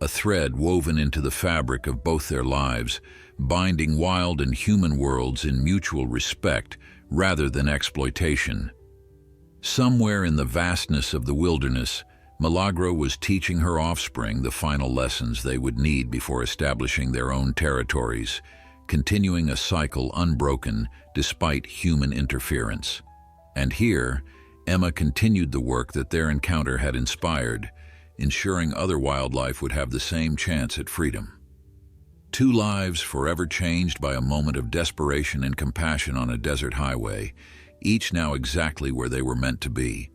a thread woven into the fabric of both their lives, binding wild and human worlds in mutual respect rather than exploitation. Somewhere in the vastness of the wilderness, Milagro was teaching her offspring the final lessons they would need before establishing their own territories, continuing a cycle unbroken despite human interference. And here, Emma continued the work that their encounter had inspired, ensuring other wildlife would have the same chance at freedom. 2 lives forever changed by a moment of desperation and compassion on a desert highway, each now exactly where they were meant to be,